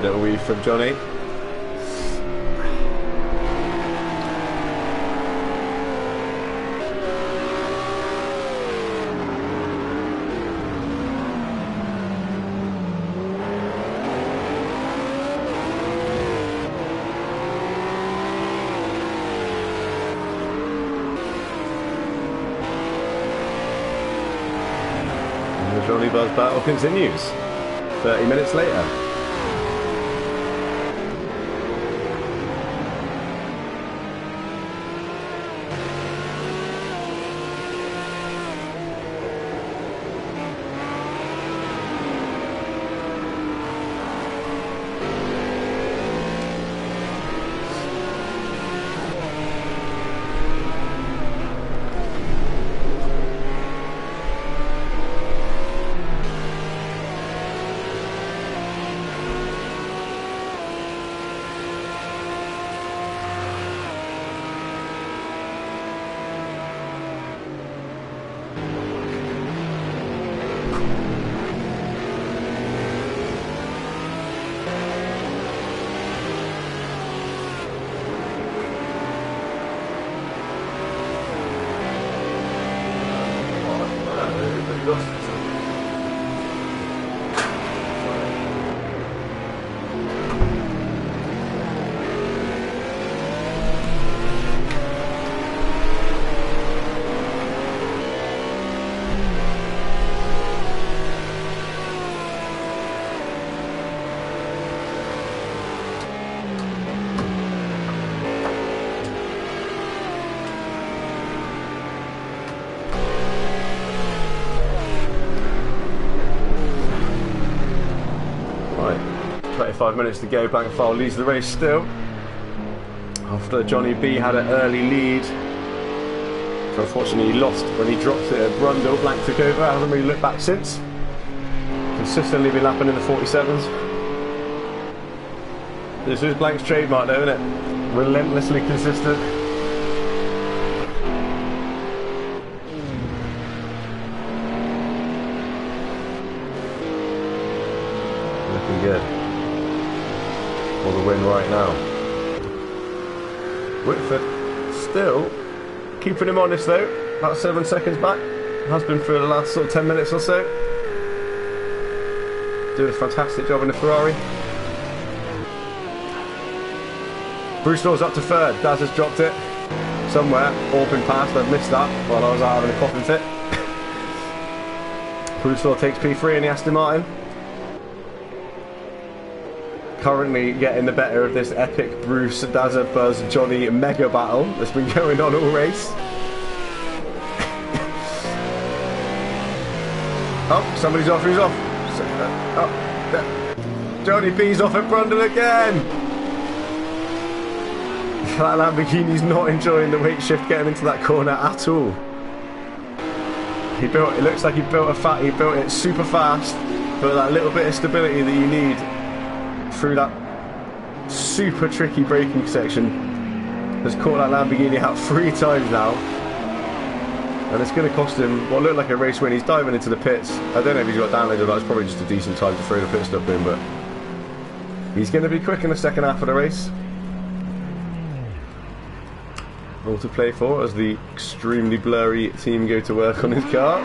Little weave from Johnny. The Johnny Buzz battle continues 30 minutes later. 5 minutes to go. Blankfile leads the race still. After Johnny B had an early lead. So unfortunately he lost when he dropped it at Brundle. Blank took over, hasn't really looked back since. Consistently been lapping in the 47s. This is Blank's trademark though, isn't it? Relentlessly consistent. Looking good. For the win right now. Whitford still keeping him honest though. About 7 seconds back. Has been for the last sort of 10 minutes or so. Doing a fantastic job in the Ferrari. Bruce Law's up to third. Daz has dropped it somewhere. All been passed. I've missed that while I was out having a coughing fit. Bruce Law takes P3 in the Aston Martin. Currently getting the better of this epic Bruce, Dazza, Buzz, Johnny mega battle that's been going on all race. Oh, somebody's off. Who's off? Oh, Johnny B's off at Brundle again. That Lamborghini's not enjoying the weight shift getting into that corner at all. It looks like he built it super fast, but that little bit of stability that you need through that super tricky braking section has caught that Lamborghini out 3 times now, and it's going to cost him what looked like a race win. He's diving into the pits. I don't know if he's got downloaded, but it's probably just a decent time to throw the pit stop in, but he's going to be quick in the second half of the race. All to play for as the extremely blurry team go to work on his car.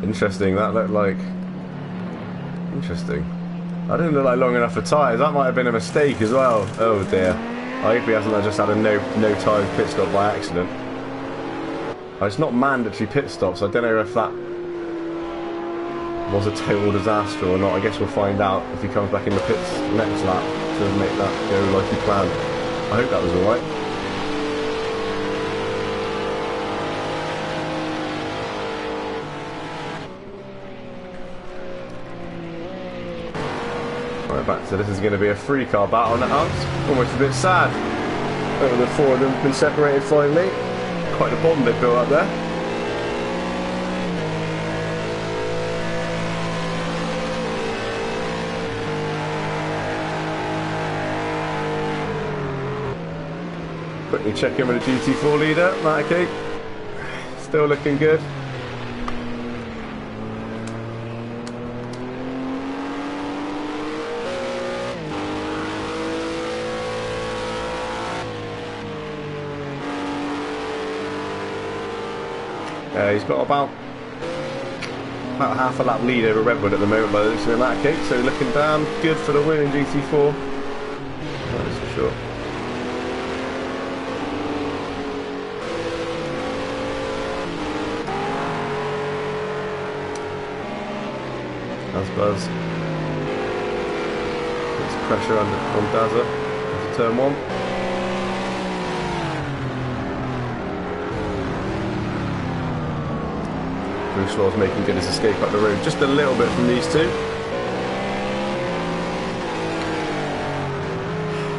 Interesting, that looked like... Interesting. I didn't look like long enough for tyres. That might have been a mistake as well. Oh dear. I hope he hasn't just had a no tyres pit stop by accident. It's not mandatory pit stops. I don't know if that was a total disaster or not. I guess we'll find out if he comes back in the pits next lap to make that go like he planned. I hope that was alright. Right, back to this is going to be a 3-car battle now. It's almost a bit sad. The 4 of them have been separated finally. Quite a bond they've built up there. Quickly check in with the GT4 leader, Matty. Still looking good. He's got about half a lap lead over Redwood at the moment by the looks of Matty, so looking damn good for the win in GT4. That's for sure. That's Buzz. Puts pressure on Dazza into turn 1. Bruce Law's making good his escape up the road just a little bit from these two.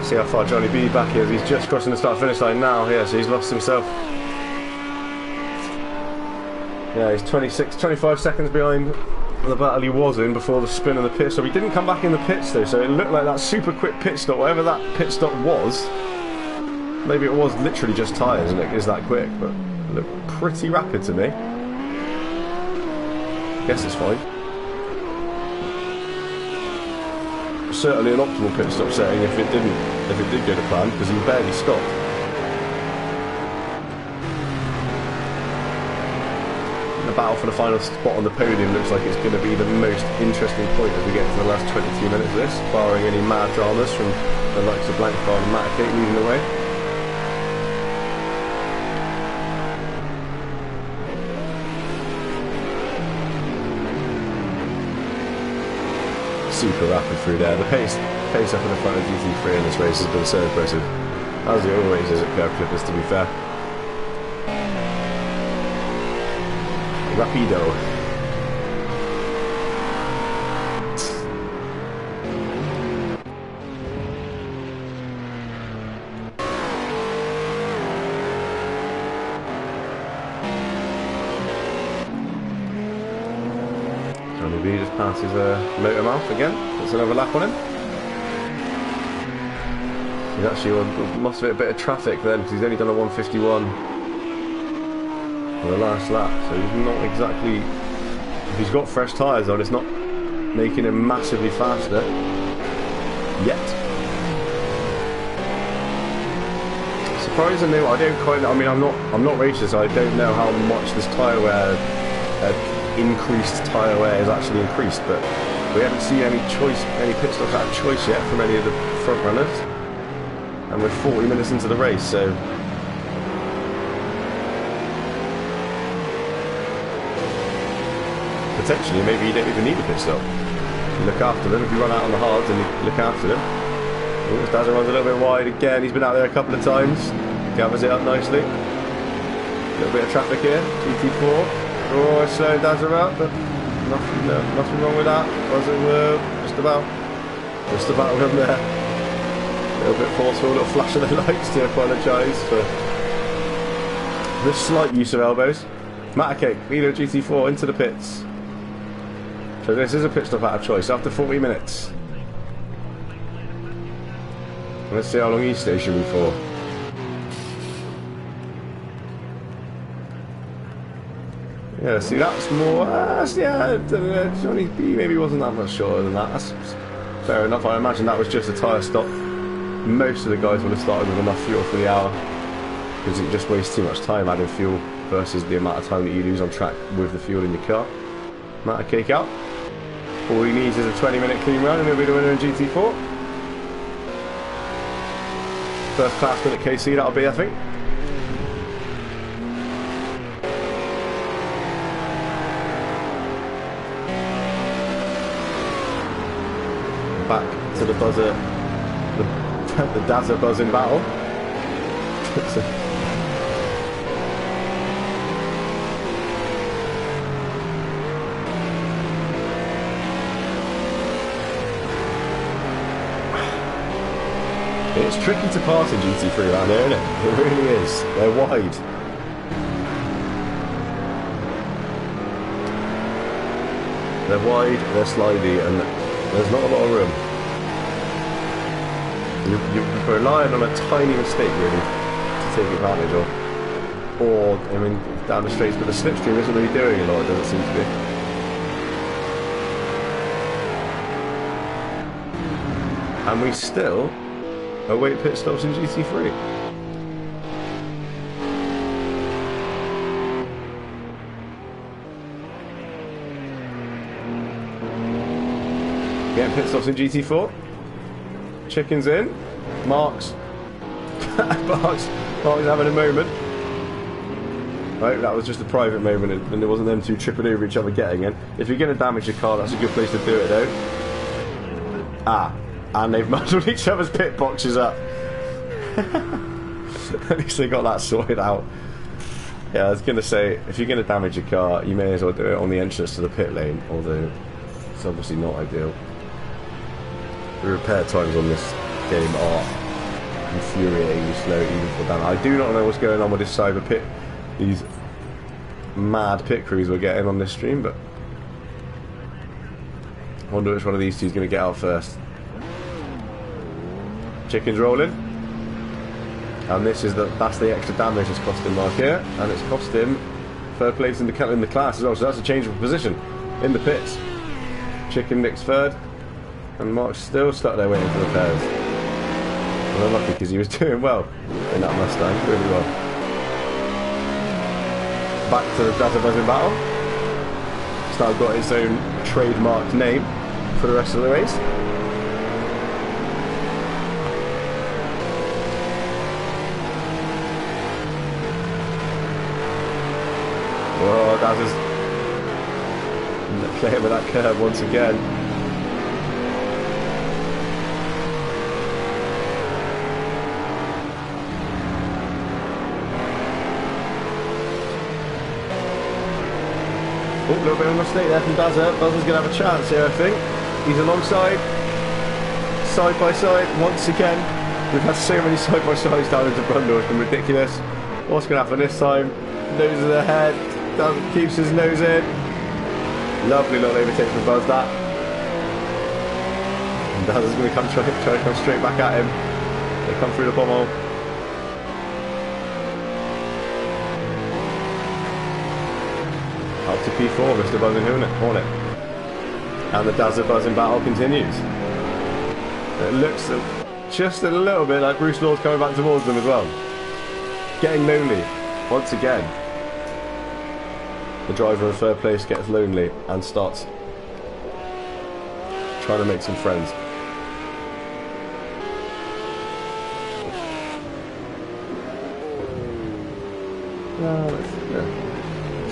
See how far Johnny B back is. He's just crossing the start finish line now. Yeah, so he's lost himself. Yeah, he's 25 seconds behind the battle he was in before the spin of the pit. So he didn't come back in the pits though, so it looked like that super quick pit stop, whatever that pit stop was. Maybe it was literally just tyres and it is that quick, but it looked pretty rapid to me. Guess it's fine. Certainly an optimal pit stop setting if it did go to plan, because he barely stopped. The battle for the final spot on the podium looks like it's going to be the most interesting point as we get to the last 22 minutes of this, barring any mad dramas from the likes of Blankfile and Matty leading the way. Super rapid through there. The pace up in the front of GT3 in this race has been so impressive, as it always is at Kerb Clippers, to be fair. Rapido. passes motor mouth again. That's another lap on him. He's actually must have hit a bit of traffic then, because he's only done a 151 for the last lap, so he's not exactly, if he's got fresh tyres on, it's not making him massively faster yet. Surprisingly, I don't quite know, I mean, I'm not racist, so I don't know how much this tyre wear, increased tyre wear is actually increased, but we haven't seen any pit stops out of choice yet from any of the front runners, and we're 40 minutes into the race, so potentially maybe you don't even need a pit stop. You look after them if you run out on the hards, and you look after them. Oh, Dazza runs a little bit wide again. He's been out there a couple of times, gathers it up nicely. A little bit of traffic here. GT4. Oh, slowing Dazza up, but nothing wrong with that. Just about with him there. A little bit forceful, a little flash of the lights to apologise for the slight use of elbows. Matacake, Velo GT4 into the pits. So this is a pit stop out of choice after 40 minutes. Let's see how long he's stationary for. Yeah, see, that's more. Yeah, Johnny B maybe wasn't that much shorter than that. That's fair enough. I imagine that was just a tyre stop. Most of the guys would have started with enough fuel for the hour, because it just wastes too much time adding fuel versus the amount of time that you lose on track with the fuel in your car. Matacake out. All he needs is a 20-minute clean run and he'll be the winner in GT4. First class win at KC, that'll be, I think. Back to the buzzer, the Dazza buzzing battle. It's tricky to pass in GT3 around here, isn't it? It really is. They're wide. They're wide, they're slidey, and there's not a lot of room. You're relying on a tiny mistake, really, to take advantage of. Or, I mean, down the straights, but the slipstream isn't really doing a lot, it doesn't seem to be. And we still await pit stops in GT3. Getting pit stops in GT4. Chicken's in. Mark's having a moment. Right, that was just a private moment, and it wasn't them two tripping over each other getting in. If you're going to damage your car, that's a good place to do it, though. And they've muddled each other's pit boxes up. At least they got that sorted out. Yeah, I was going to say, if you're going to damage your car, you may as well do it on the entrance to the pit lane, although it's obviously not ideal. The repair times on this game are infuriatingly slow, even for them. I do not know what's going on with this cyber pit, these mad pit crews we're getting on this stream, but I wonder which one of these two is going to get out first. Chicken's rolling, and that's the extra damage it's cost him, Mark, here, and it's cost him third place in the class as well, so that's a change of position in the pits. Chicken nicks third, and Mark's still stuck there waiting for repairs. Well, unlucky, because he was doing well in that Mustang, really well. Back to the Dazza buzzing battle. It's now got its own trademarked name for the rest of the race. Oh, Dazza's playing with that curb once again. Oh, a little bit of a mistake there from Dazza. Buzzer's going to have a chance here, I think. He's alongside, side by side, once again. We've had so many side by sides down into Brundle, it's been ridiculous. What's going to happen this time? Nose is ahead. Keeps his nose in. Lovely little overtake from Buzz, that. And Daz is going to try to come straight back at him. They come through the bomb hole. Up to P4, Mr. Buzzing Hornet. And the Dazzler Buzzing battle continues. It looks just a little bit like Bruce Law's coming back towards them as well. Getting lonely, once again. The driver in third place gets lonely and starts trying to make some friends.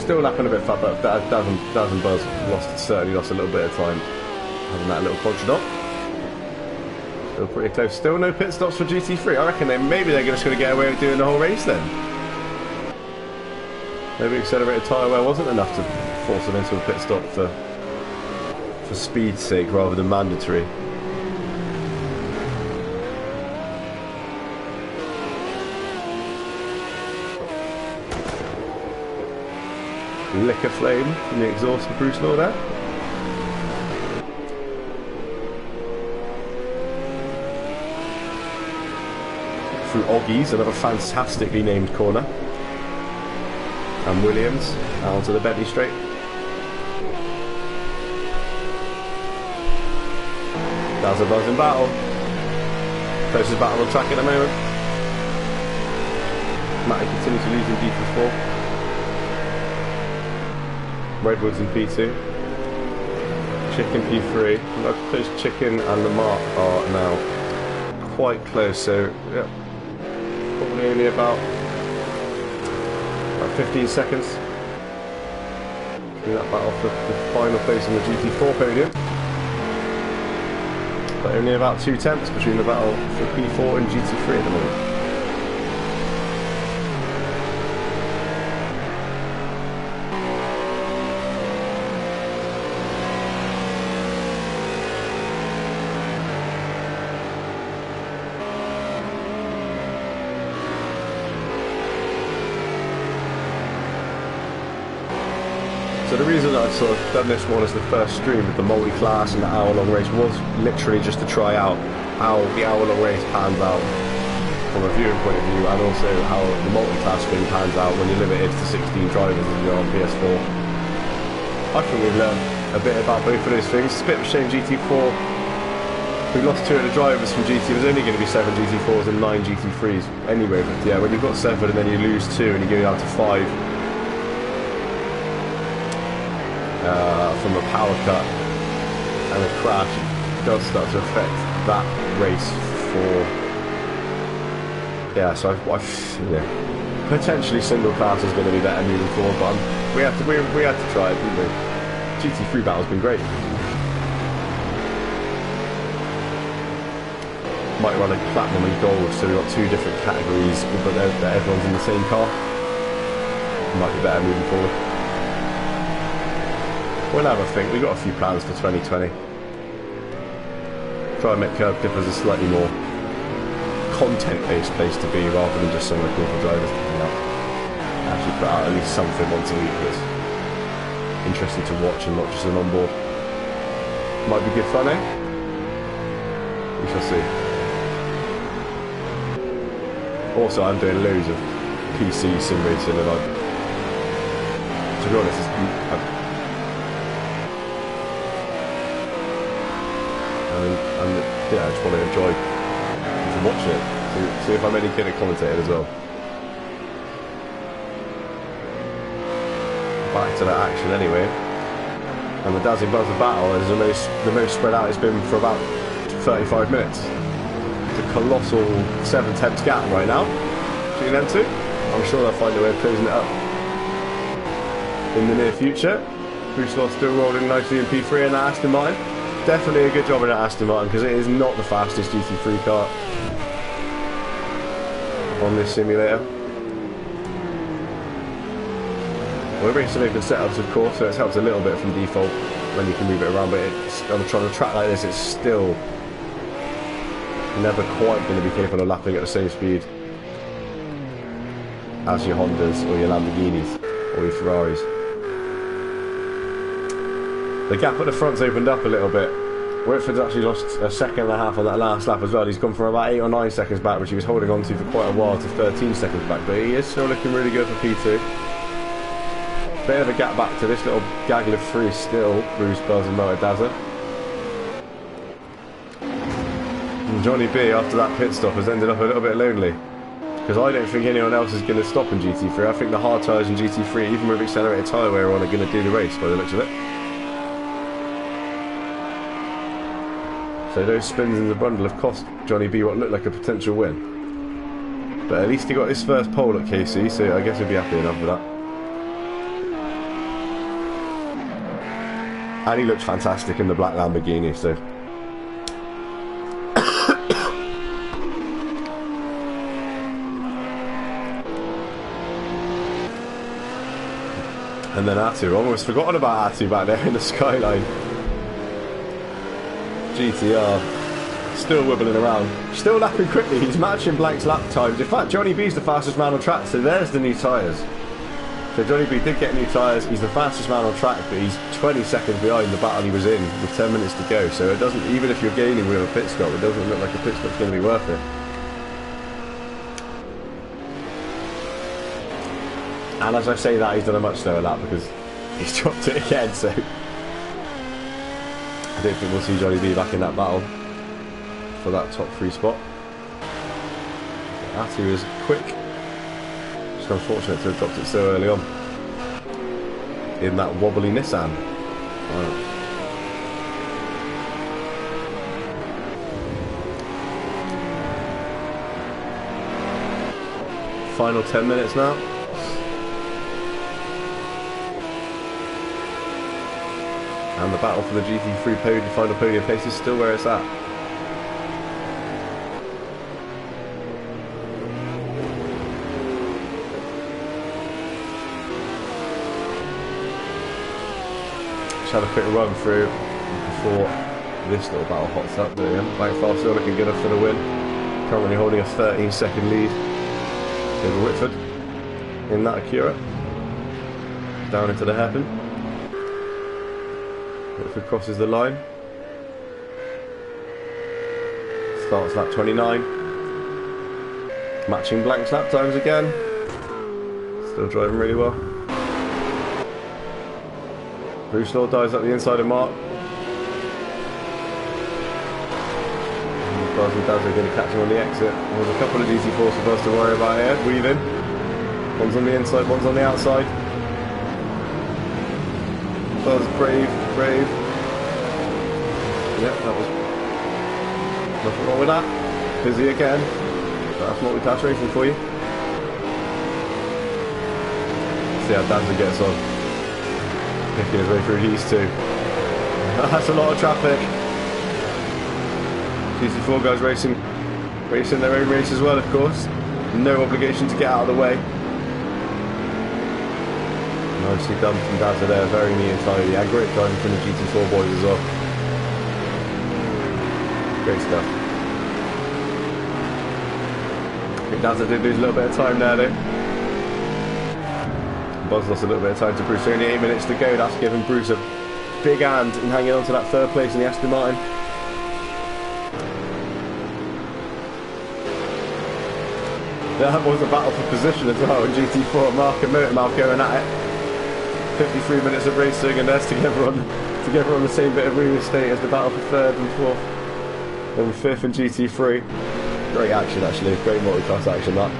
Still lapping a bit fat, but Daz and Buzz certainly lost a little bit of time having that little quadrant. Still pretty close. Still no pit stops for GT3. I reckon maybe they're just going to get away with doing the whole race then. Maybe accelerated tyre wear wasn't enough to force them into a pit stop for speed's sake rather than mandatory. Lick a flame from the exhaust of Bruce Law there. Through Oggies, another fantastically named corner. And Williams out onto the Bentley straight. That's a buzzing battle. Closest battle on track at the moment. Matty continues to lose in GT4. Redwood's in P2. Chicken P3. Close Chicken and Lamar are now quite close, so yeah, probably only about 15 seconds. That battle for the final place in the GT4 podium. But only about 2 tenths between the battle for P4 and GT3 at the moment. So the reason that I've sort of done this one as the first stream with the multi-class and the hour-long race was literally just to try out how the hour-long race pans out from a viewing point of view, and also how the multi-class thing pans out when you're limited to 16 drivers and you're on PS4. I think we've learned a bit about both of those things. It's a bit of a shame GT4, we lost 2 of the drivers from GT. It was only going to be 7 GT4s and 9 GT3s anyway, but yeah, when you've got 7 and then you lose 2 and you go down to 5 from a power cut and a crash, it does start to affect that race for, yeah, so yeah, potentially single class is going to be better moving forward, but we had to try it, didn't we? GT3 battle's been great. Might run a platinum and gold, so we've got 2 different categories, but everyone's in the same car. Might be better moving forward. We'll have a think. We've got a few plans for 2020. Try and make Kerb Dippers a slightly more content-based place to be, rather than just some of the cool drivers coming out. Actually put out at least something once a week that's interesting to watch and not just an onboard. Might be good fun, eh? We shall see. Also, I'm doing loads of PC sim racing, and to be honest, yeah, I just want to enjoy watching it. See if I'm any good at commentating as well. Back to that action anyway. And the Dazzling Buzzer battle is the most spread out it's been for about 35 minutes. It's a colossal 7 tenths gap right now between them two. I'm sure they'll find a way of closing it up in the near future. Bruce Law still rolling nicely in P3 in that Aston Martin. Definitely a good job in that Aston Martin, because it is not the fastest GT3 car on this simulator. We're racing open setups, of course, so it helps a little bit from default when you can move it around, but I'm trying to track like this, it's still never quite going to be capable of lapping at the same speed as your Hondas or your Lamborghinis or your Ferraris. The gap at the front's opened up a little bit. Whitford's actually lost a second and a half on that last lap as well. He's gone from about 8 or 9 seconds back, which he was holding on to for quite a while, to 13 seconds back. But he is still looking really good for P2. Bit of a gap back to this little gaggle of three still, Bruce, Buzz and Motor Dazza. And Johnny B, after that pit stop, has ended up a little bit lonely. Because I don't think anyone else is going to stop in GT3. I think the hard tyres in GT3, even with accelerated tyre wear on, are going to do the race by the looks of it. So those spins in the bundle have cost Johnny B what looked like a potential win. But at least he got his first pole at KC, so I guess he'll be happy enough with that. And he looked fantastic in the black Lamborghini, so... And then Atu, almost forgotten about Atu back there in the skyline. GTR, still wibbling around, still lapping quickly, he's matching Blank's lap times. In fact, Johnny B's the fastest man on track, so there's the new tyres. So Johnny B did get new tyres, he's the fastest man on track, but he's 20 seconds behind the battle he was in with 10 minutes to go. So it doesn't, even if you're gaining with a pit stop, it doesn't look like a pit stop's going to be worth it. And as I say that, he's done a much slower lap because he's dropped it again, so... I don't think we'll see Johnny B back in that battle for that top 3 spot. Atu is quick. Just unfortunate to have dropped it so early on in that wobbly Nissan. Right. Final 10 minutes now. And the battle for the GT3 podium, final podium place is still where it's at. Just had a quick run through before this little battle hots up. There we go. Blankfast still looking good for the win. Currently holding a 13-second lead over Whitford in that Acura. Down into the hairpin. Whitford crosses the line. Starts lap 29. Matching Blank's lap times again. Still driving really well. Bruce Law dives up the inside of Mark. Buzz and Daz are going to catch him on the exit. There's a couple of GT4s for Buzz to worry about here. Weaving. One's on the inside, one's on the outside. Buzz, brave. Yep, that was nothing wrong with that. Busy again. That's multi-class racing for you. See how Danza gets on. Picking his way through these two. That's a lot of traffic. GT4 guys racing their own race as well, of course. No obligation to get out of the way. Nicely done from Dazza there, very neat and tidy, and great driving from the GT4 boys as well. Great stuff. I think Dazza did lose a little bit of time there though. Buzz lost a little bit of time to Bruce, only 8 minutes to go. That's giving Bruce a big hand in hanging on to that 3rd place in the Aston Martin. That was a battle for position as well in GT4. Mark and Motormouth going at it. 53 minutes of racing, and there's together on the same bit of real estate as the battle for 3rd and 4th and 5th in GT3. Great action actually, great multi-class action that.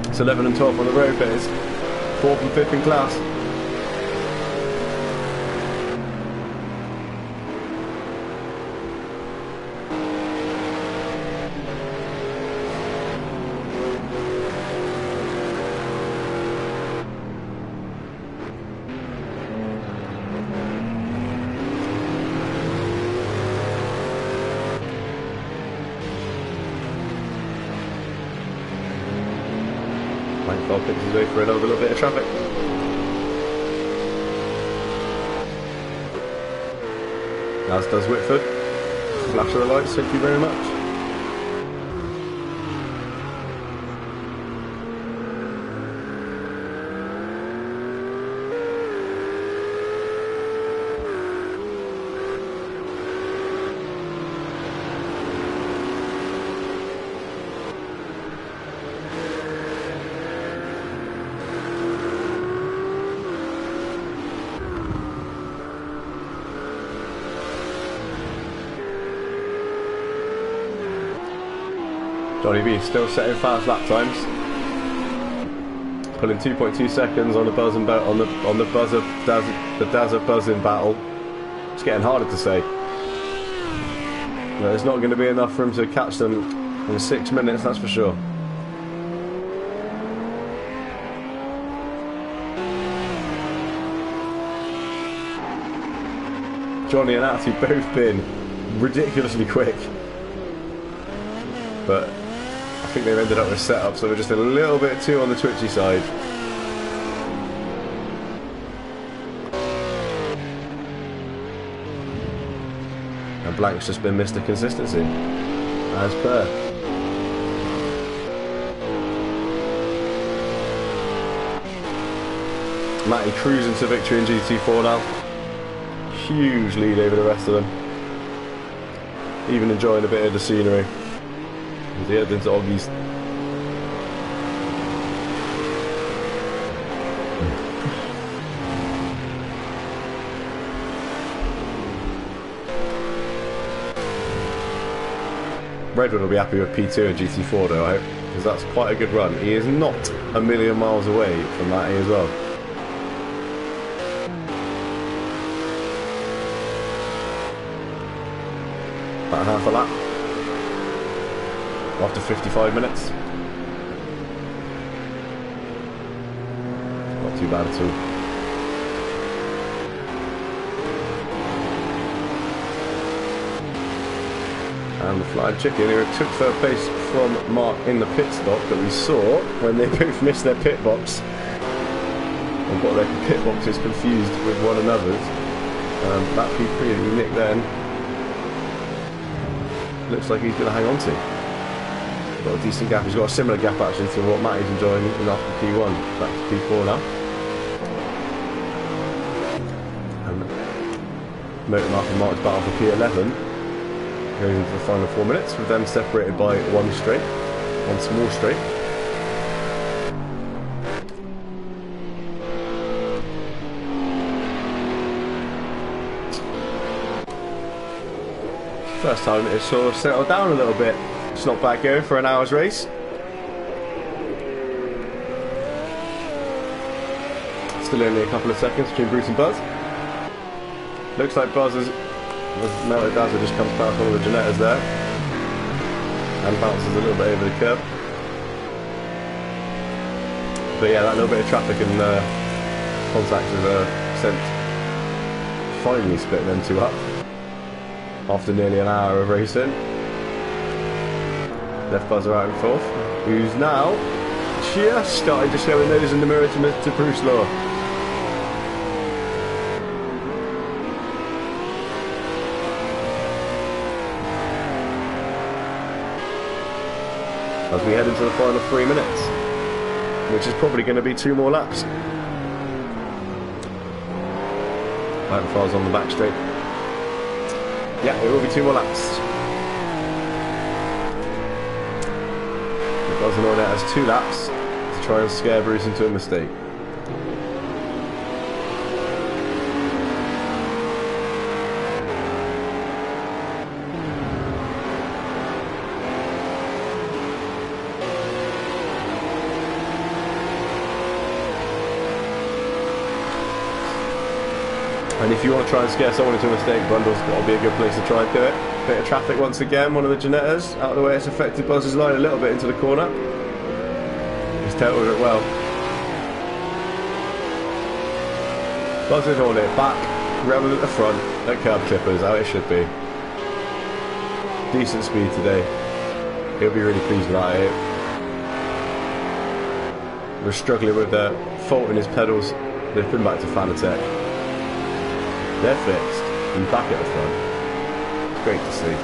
It's 11 and 12 on the road, but it's 4th and 5th in class. Blankfast picks his way for another little bit of traffic. As does Whitford. Flash of the lights, thank you very much. Johnny B still setting fast lap times. Pulling 2.2 seconds on the buzzing on the buzzer the Dazza buzzing battle. It's getting harder to say. But it's not going to be enough for him to catch them in 6 minutes, that's for sure. Johnny and Atty both been ridiculously quick, but I think they've ended up with setup, so we're just a little bit too on the twitchy side. And Blank's just been Mr. Consistency, as per. Matty cruising to victory in GT4 now. Huge lead over the rest of them. Even enjoying a bit of the scenery. As he heads into Oggie's. Redwood will be happy with P2 and GT4 though, I hope, because that's quite a good run. He is not a million miles away from that as well. About half a lap after 55 minutes. Not too bad at all. And the flying chicken who took third place from Mark in the pit stop that we saw when they both missed their pit box and got their pit boxes confused with one another's. That P3 that he nicked then looks like he's going to hang on to. Got a decent gap. He's got a similar gap actually to what Matty's enjoying in after P1. Back to P4 now. And Motor Mark and Mark's battle for P11 going into the final 4 minutes, with them separated by one small straight. First time it's sort of settled down a little bit. It's not bad going for an hour's race. Still only a couple of seconds between Bruce and Buzz. Looks like Buzz is... Mellow Dazzler just comes past one of the Ginettas there and bounces a little bit over the curb. But yeah, that little bit of traffic and contact has sent finally split them two up after nearly an hour of racing. Left Buzzer out in fourth, who's now just starting to show a nose in the mirror to Bruce Law. As we head into the final 3 minutes, which is probably going to be 2 more laps. Firefire's on the back straight. Yeah, it will be 2 more laps. It doesn't know that has 2 laps to try and scare Bruce into a mistake. And if you want to try and scare someone into a mistake, Brundle's got to be a good place to try and do it. Bit of traffic once again, one of the Ginettas out of the way. It's affected Buzz's line a little bit into the corner. He's tackled it well. Buzz's on it, back, Rebel at the front, at curb clippers, how it should be. Decent speed today. He'll be really pleased with that. We're struggling with the fault in his pedals. They've been back to Fanatec. They're fixed. He's back at the front. It's great to see.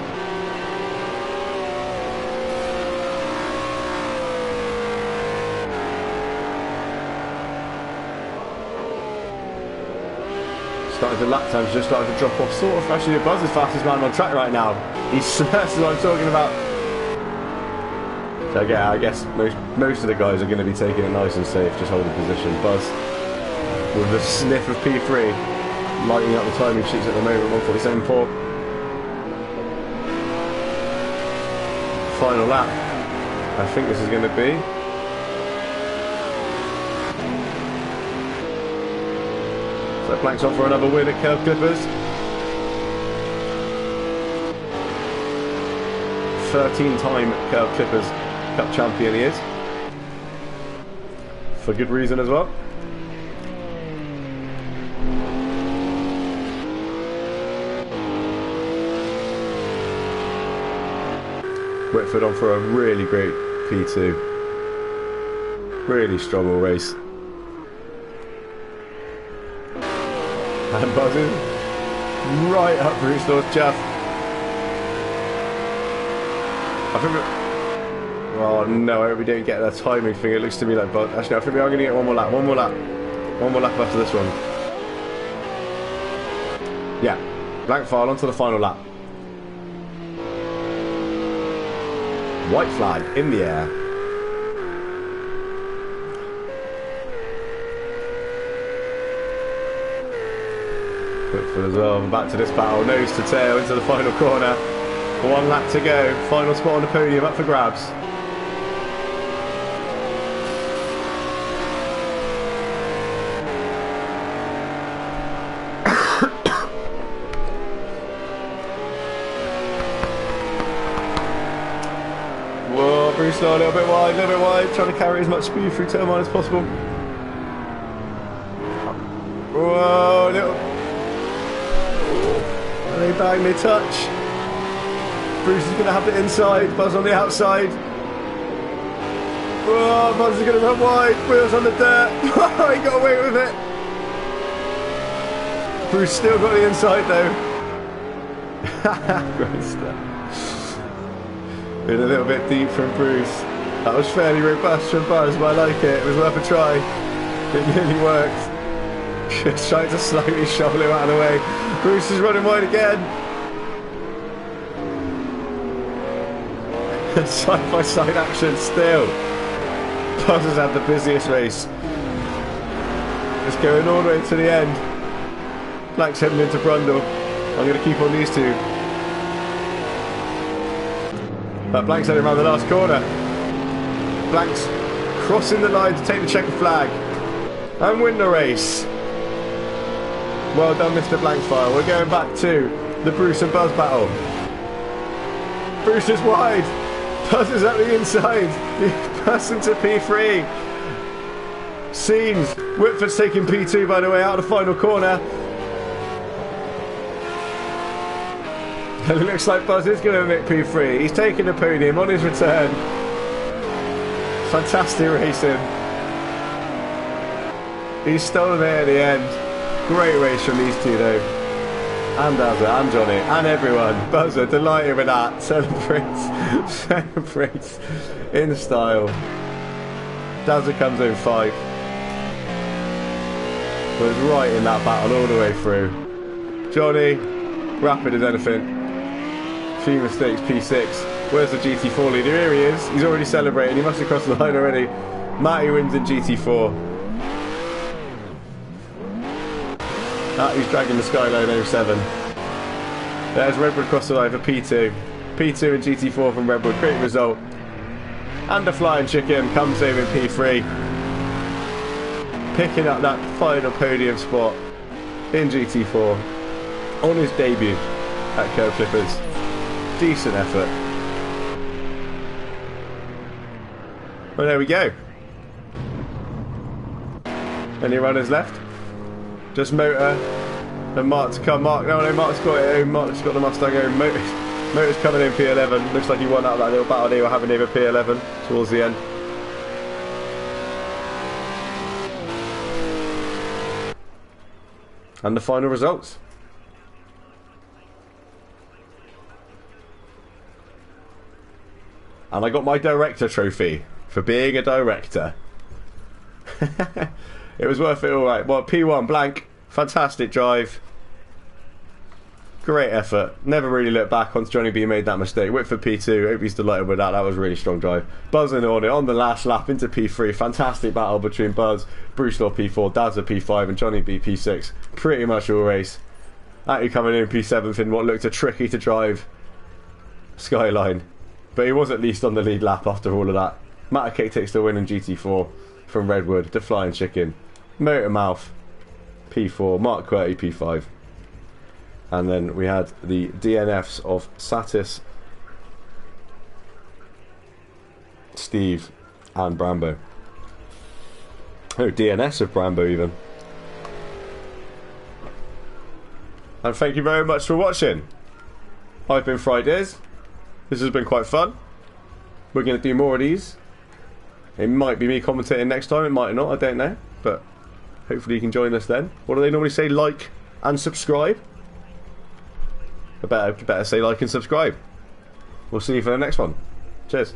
Starting to lap times just starting to drop off. Sort of actually Buzz is fastest man on track right now. He's that's what I'm talking about. So yeah, I guess most of the guys are going to be taking it nice and safe, just holding position. Buzz with a sniff of P3. Lighting up the timing sheets at the moment, 1:47.4. Final lap. I think this is going to be. So Blank's off for another win at Kerb Clippers. 13-time Kerb Clippers Cup champion he is. For good reason as well. Whitford on for a really great P2. Really strong all race. And buzzing right up Bruce Law's Jeff. I think oh no, I hope we don't get that timing thing. It looks to me like actually I think we are going to get one more lap. One more lap after this one. Yeah, Blank file onto the final lap. White flag in the air. Whitford as well, back to this battle, nose to tail into the final corner. 1 lap to go, final spot on the podium up for grabs. Whoa, Bruce Law a little bit wide, trying to carry as much speed through turn 1 as possible. Whoa, little. They bang, they touch. Bruce is going to have the inside, Buzz on the outside. Oh, Buzz is going to run wide, wheels on the dirt. Oh, he got away with it. Bruce still got the inside though. Great stuff. Been a little bit deep from Bruce. That was fairly robust from Buzz, but I like it. It was worth a try. It nearly worked. Just trying to slightly shovel him out of the way. Bruce is running wide again. Side by side action still. Buzz has had the busiest race. It's going all the way to the end. Blank's heading into Brundle. I'm going to keep on these two. But Blank's heading around the last corner. Blank's crossing the line to take the checkered flag and win the race. Well done, Mr. Blankfire. We're going back to the Bruce and Buzz battle. Bruce is wide. Buzz is at the inside. Passing to P3. Seems Whitford's taking P2, by the way, out of the final corner. And it looks like Buzz is going to make P3. He's taking the podium on his return. Fantastic racing. He's stolen it at the end. Great race from these two though. And Dazza, and Johnny, and everyone. Buzzer, delighted with that. Celebrates in style. Dazza comes home 5. Was right in that battle all the way through. Johnny, rapid as anything. Few mistakes, P6. Where's the GT4 leader? Here he is. He's already celebrating. He must have crossed the line already. Matty wins in GT4. He's dragging the Skyline 07. There's Redwood across the line for P2. P2 and GT4 from Redwood. Great result. And the Flying Chicken comes home in P3. Picking up that final podium spot in GT4 on his debut at Kerb Clippers. Decent effort. Well, there we go. Any runners left? Just Motor and Mark to come. Mark's got it home. Mark's got the Mustang home. Motor's coming in P11. Looks like he won out that little battle they were having over P11 towards the end. And the final results. And I got my director trophy for being a director. It was worth it, alright. Well, P1, Blank, fantastic drive. Great effort. Never really looked back once Johnny B made that mistake. Whitford P2, hope he's delighted with that. That was a really strong drive. Buzzing on it on the last lap into P3. Fantastic battle between Buzz, Bruce Law P4, Dazza P5 and Johnny B P6. Pretty much all race. Atty coming in P7th in what looked a tricky to drive Skyline. But he was at least on the lead lap after all of that. Matakick takes the win in GT4 from Redwood, the Flying Chicken, Motormouth, P4, Mark Querty, P5. And then we had the DNFs of Satis, Steve, and Brambo. Oh, DNS of Brambo even. And thank you very much for watching. I've been Fridays. This has been quite fun. We're going to do more of these. It might be me commentating next time, it might not, I don't know. But hopefully you can join us then. What do they normally say? Like and subscribe? I better say like and subscribe. We'll see you for the next one. Cheers.